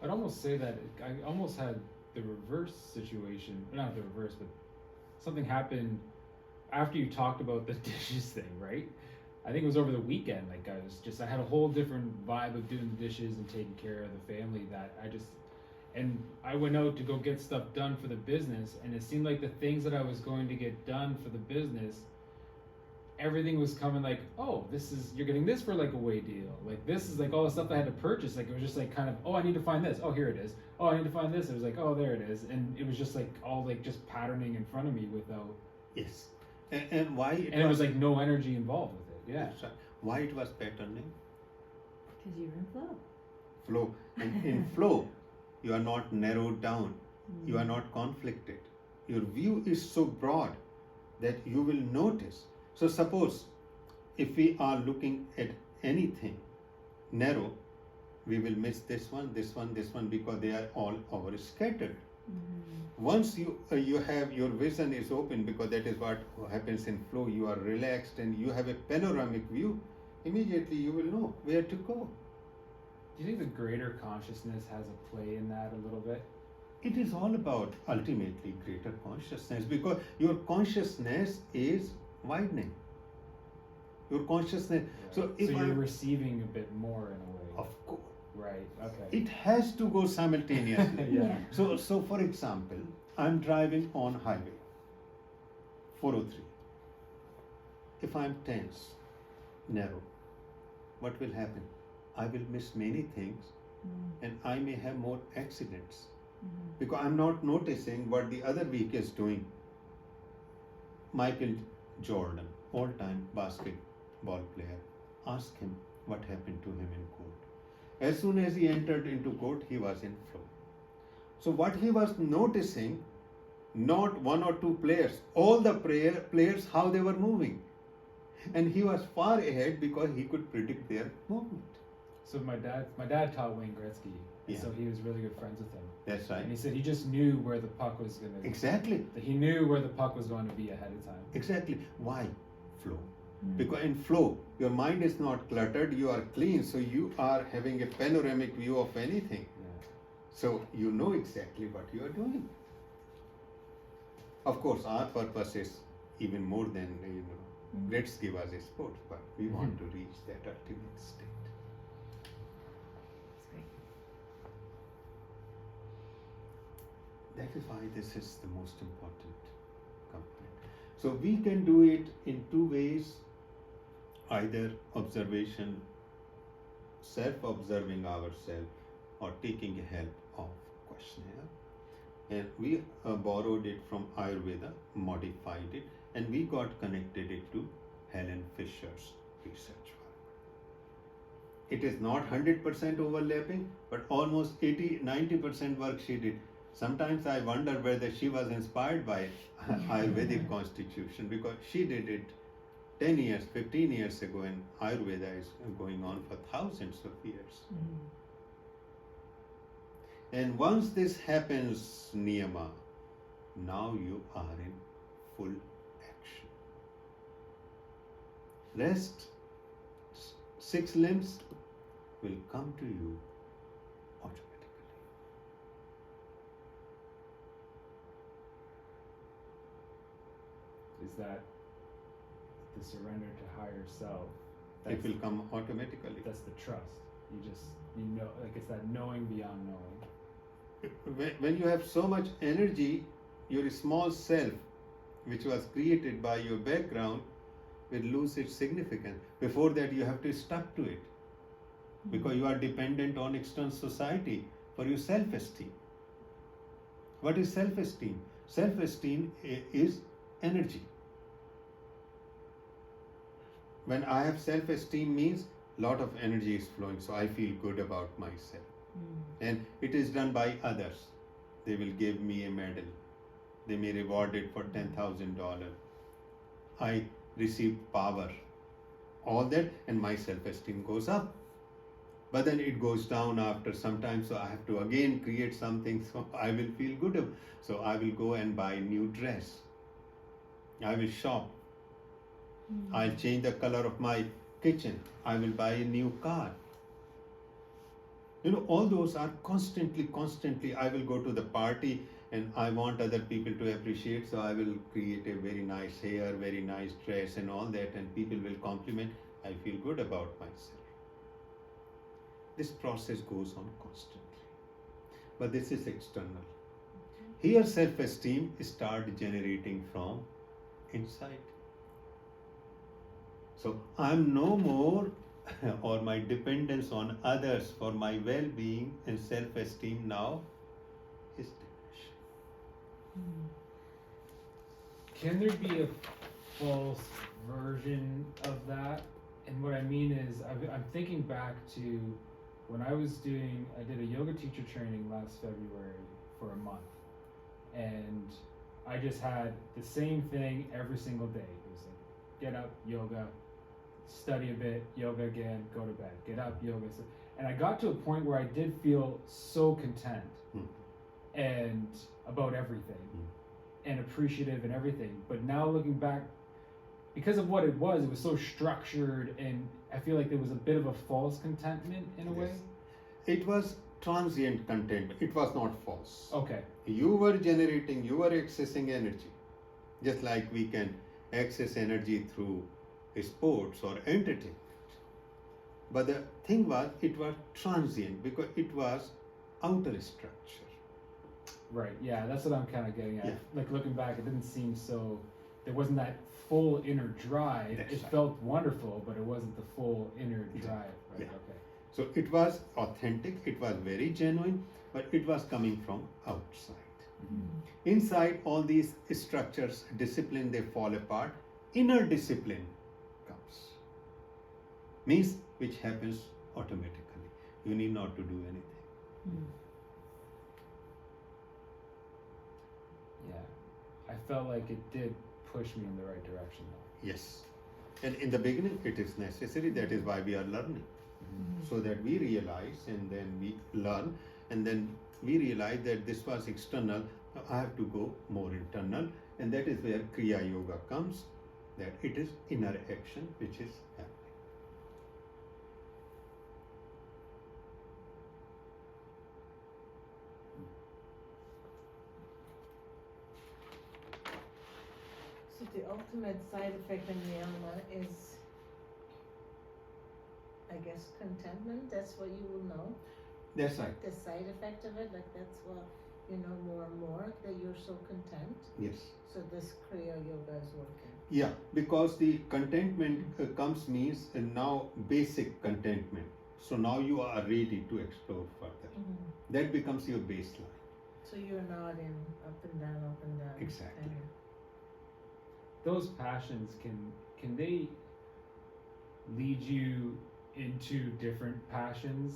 I'd almost say that I almost had the reverse situation, not the reverse, but something happened after you talked about the dishes thing, right? I think it was over the weekend. Like I had a whole different vibe of doing the dishes and taking care of the family that I went out to go get stuff done for the business, and it seemed like the things that I was going to get done for the business, everything was coming like, oh, you're getting this for like a way deal. Like this is like all the stuff I had to purchase. Like it was just like kind of, oh, I need to find this. Oh, here it is. Oh, I need to find this. It was like, oh, there it is. And it was just like all like just patterning in front of me without. Yes. And why? It was like no energy involved with it. Yeah. That's right. Why it was patterning? Because you're in flow. Flow. And in flow, you are not narrowed down. You are not conflicted. Your view is so broad that you will notice. So suppose if we are looking at anything narrow, we will miss this one, because they are all over scattered. Once you have your vision is open, because that is what happens in flow, you are relaxed and you have a panoramic view, immediately you will know where to go. Do you think the greater consciousness has a play in that a little bit? It is all about ultimately greater consciousness, because your consciousness is widening. Your consciousness. Right. So if you're receiving a bit more in a way. Of course. Right. Okay. It has to go simultaneously. Yeah. So for example, I'm driving on highway 403. If I'm tense, narrow, what will happen? I will miss many things, and I may have more accidents, because I'm not noticing what the other vehicle is doing. Michael Jordan, all-time basketball player, ask him what happened to him in court. As soon as he entered into court, he was in flow. So what he was noticing, not one or two players, all the players, how they were moving. And he was far ahead because he could predict their movement. So my dad taught Wayne Gretzky, Yeah. so he was really good friends with him. That's right. And he said he just knew where the puck was going to. Exactly. He knew where the puck was going to be ahead of time. Exactly. Why? Flow. Because in flow, your mind is not cluttered, you are clean, so you are having a panoramic view of anything. Yeah. So you know exactly what you are doing. Of course, our purpose is even more than, Gretzky was a sport, but we want to reach that ultimate state. That's great. That is why this is the most important component. So we can do it in two ways, either observation, self-observing ourselves, or taking help of questionnaire. And we borrowed it from Ayurveda, modified it, and we got connected it to Helen Fisher's research work. It is not 100% overlapping, but almost 80-90% work she did. Sometimes I wonder whether she was inspired by Ayurvedic constitution, because she did it 10 years, 15 years ago, and Ayurveda is going on for thousands of years. And once this happens, Niyama, now you are in full action. Rest, 6 limbs will come to you automatically. Is that the surrender to higher self? It will come automatically. That's the trust. You know, like it's that knowing beyond knowing. When you have so much energy, your small self, which was created by your background, will lose its significance. Before that, you have to stuck to it, because you are dependent on external society for your self-esteem. What is self-esteem? Self-esteem is energy. When I have self-esteem means lot of energy is flowing, so I feel good about myself. And it is done by others. They will give me a medal. They may reward it for $10,000. I receive power. All that, and my self-esteem goes up. But then it goes down after some time, so I have to again create something so I will feel good. So I will go and buy a new dress. I will shop. I'll change the color of my kitchen. I will buy a new car. You know, all those are constantly, I will go to the party and I want other people to appreciate, so I will create a very nice hair, very nice dress and all that, and people will compliment. I feel good about myself. This process goes on constantly. But this is external. Here self-esteem starts generating from inside. So I'm no more or my dependence on others for my well-being and self-esteem now is diminished. Can there be a false version of that? And what I mean is, I'm thinking back to when I did a yoga teacher training last February for a month. And I just had the same thing every single day. It was like, get up, yoga, study a bit, yoga again, go to bed, get up, yoga. And I got to a point where I did feel so content and about everything and appreciative and everything. But now looking back, because of what it was so structured, and I feel like there was a bit of a false contentment in a way. It was transient contentment. It was not false. Okay. You were accessing energy. Just like we can access energy through sports or entertainment. But the thing was, it was transient because it was outer structure. Right, yeah, that's what I'm kind of getting at. Yeah. Like looking back, it didn't seem there wasn't that full inner drive. That's It right. felt wonderful, but it wasn't the full inner drive. Right, Yeah. okay. So it was authentic, it was very genuine, but it was coming from outside. Inside all these structures, discipline, they fall apart. Inner discipline comes. Means which happens automatically. You need not to do anything. Yeah, I felt like it did push me in the right direction though. Yes. And in the beginning, it is necessary. That is why we are learning. So that we realize, and then we learn, and then we realize that this was external. Now I have to go more internal, and that is where Kriya Yoga comes. That it is inner action which is happening. So the ultimate side effect in Yama is, I guess, contentment. That's what you will know. That's right. The side effect of it, like that's what more and more, that you're so content. Yes. So this Kriya Yoga is working. Yeah, because the contentment comes means now basic contentment. So now you are ready to explore further. That becomes your baseline. So you're not in up and down. Exactly. kind Those passions can they lead you into different passions?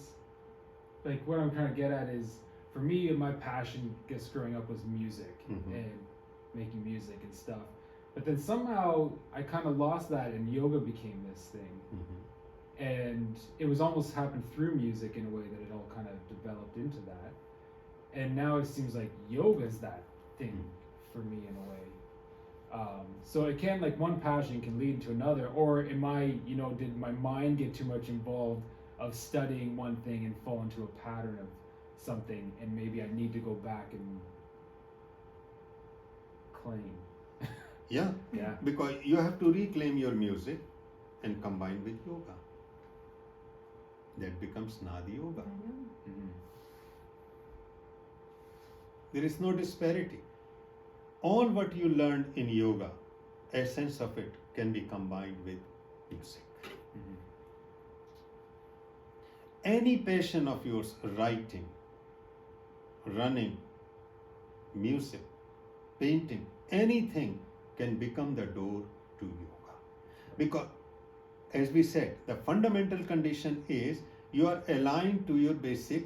Like what I'm trying to get at is, for me, my passion just growing up was music and making music and stuff. But then somehow I kind of lost that, and yoga became this thing. And it was almost happened through music in a way that it all kind of developed into that. And now it seems like yoga's that thing for me in a way. So it can, like, one passion can lead to another, or am I, did my mind get too much involved of studying one thing and fall into a pattern of something, and maybe I need to go back and claim. Yeah. Yeah. Because you have to reclaim your music and combine with yoga. That becomes Nadi Yoga. There is no disparity. All what you learned in yoga, essence of it can be combined with music. Any passion of yours, writing, running, music, painting, anything can become the door to yoga. Because, as we said, the fundamental condition is you are aligned to your basic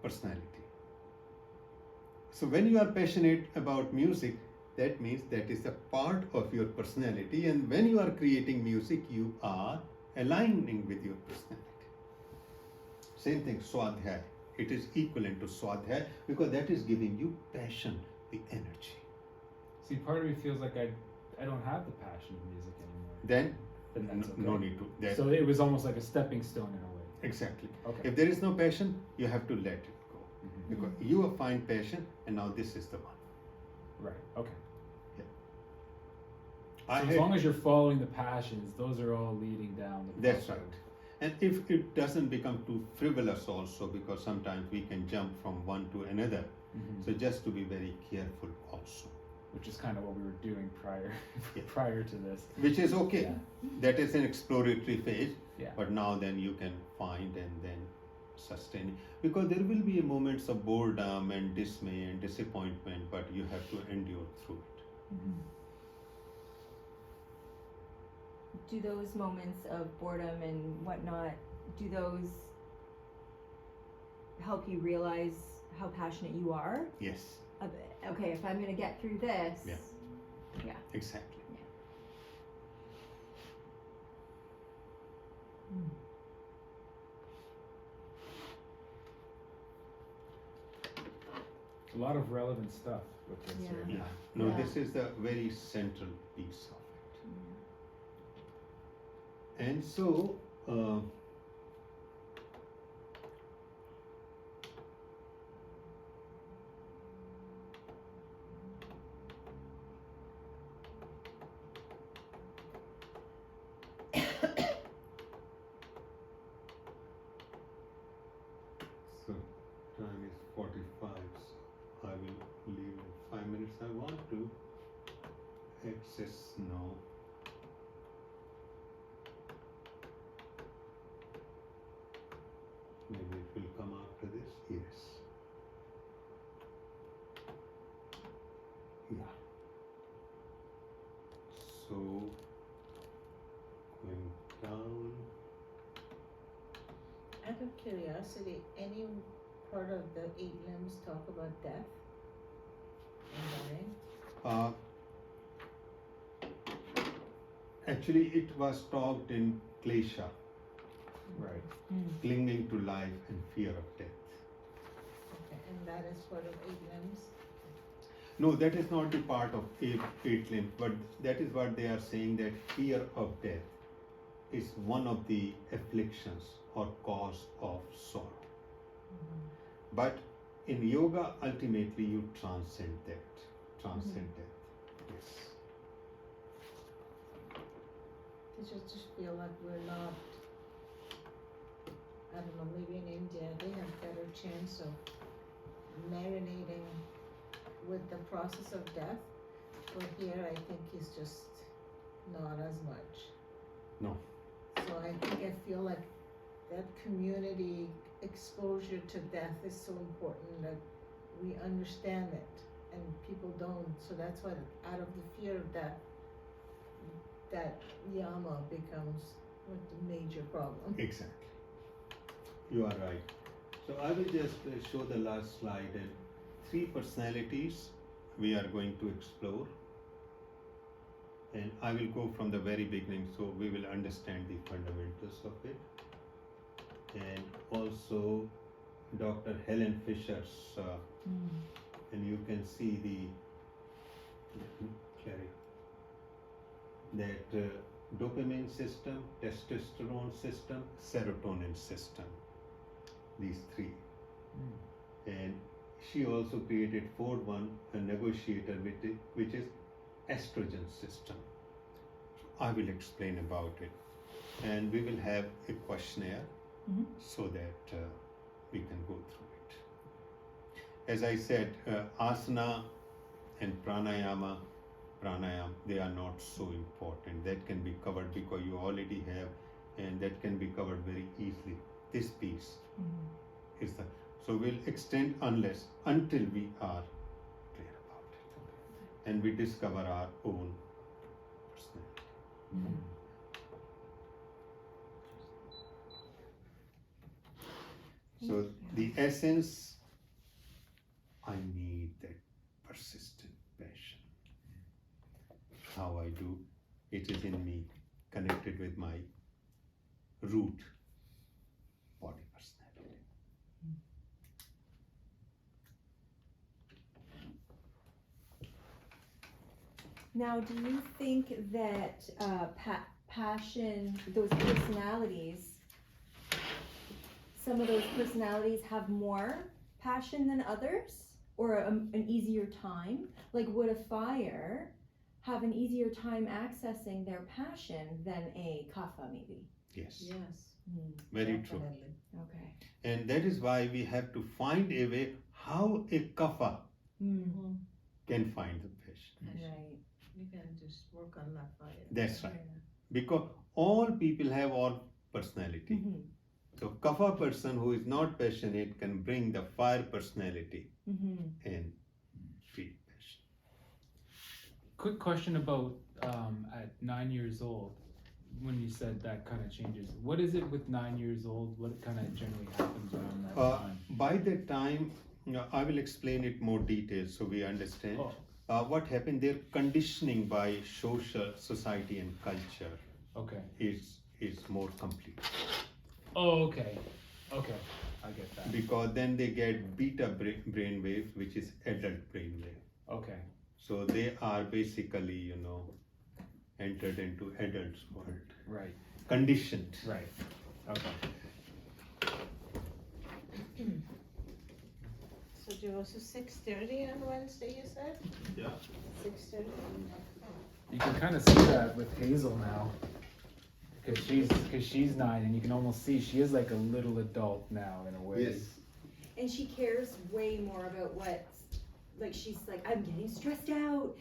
personality. So when you are passionate about music, that means that is a part of your personality, and when you are creating music, you are aligning with your personality. Same thing, Swadhyay. It is equivalent to Swadhyay because that is giving you passion, the energy. See, part of me feels like I don't have the passion of music anymore. Then that's okay. no need to. That, So it was almost like a stepping stone in a way. exactly. Okay. If there is no passion, you have to let it go. Because you will find passion, and now this is the one. Right. Okay. So I as had- long as you're following the passions, those are all leading down the That's path. right. And if it doesn't become too frivolous also, because sometimes we can jump from one to another. So just to be very careful also. Which is kind of what we were doing prior Yeah. prior to this. Which is okay. Yeah. That is an exploratory phase. Yeah. But now then you can find and then sustain it. Because there will be moments of boredom and dismay and disappointment, but you have to endure through it. Do those moments of boredom and whatnot, do those help you realize how passionate you are? Yes, Okay, if I'm gonna get through this. Yeah. exactly. A lot of relevant stuff with this. Yeah. Right? Yeah. No, Yeah. this is the very central piece of it. And so, so time is 45, so I will leave in 5 minutes. I want to access now. Maybe it will come after this. Yes. Yeah. So going down. Out of curiosity, any part of the 8 limbs talk about death and dying? Actually, it was talked in klesha, Right. clinging to life and fear of death. Okay, and that is part of 8 limbs? No, that is not the part of eight limbs, but that is what they are saying, that fear of death is one of the afflictions or cause of sorrow. But in yoga, ultimately you transcend that. Transcend death. Yes. I just feel like we're not, I don't know, maybe in India they have better chance of marinating with the process of death. But here, I think he's just not as much. No. So I feel like that community exposure to death is so important that we understand it and people don't. So that's why out of the fear of death, that Yama becomes like the major problem. Exactly. You are right. So I will just show the last slide and 3 personalities we are going to explore. And I will go from the very beginning so we will understand the fundamentals of it. And also Dr. Helen Fisher's, and you can see that dopamine system, testosterone system, serotonin system, these 3. And she also created fourth one, a negotiator, which is estrogen system. I will explain about it, and we will have a questionnaire so that we can go through it. As I said, asana and pranayam, they are not so important. That can be covered because you already have, and that can be covered very easily. This piece is the, so we'll extend until we are clear about it, and we discover our own personality. So the essence, I need that persistent passion. How I do, it is in me, connected with my root body personality. Now, do you think that passion, those personalities, some of those personalities have more passion than others, or an easier time? Like, would a fire have an easier time accessing their passion than a kapha, maybe? Yes. Yes. Very true. Definitely. Okay. And that is why we have to find a way how a kapha can find the passion. Right. You can just work on that fire. That's right. Because all people have all personality. Mm-hmm. So kapha person who is not passionate can bring the fire personality and feel passion. Quick question about at 9 years old, when you said that kind of changes. What is it with 9 years old? What kind of generally happens around that time? By that time, I will explain it more details so we understand. What happened there, conditioning by society and culture is more complete. Oh, okay. Okay, I get that. Because then they get beta brain wave, which is adult brain wave. Okay. So they are basically, entered into adult's world. Right. Conditioned. Right. Okay. So Jivasu, 6:30 on Wednesday, you said? Yeah. 6:30? You can kind of see that with Hazel now, because she's 9, and you can almost see she is like a little adult now in a way. Yes. And she cares way more about what, like, she's like, I'm getting stressed out,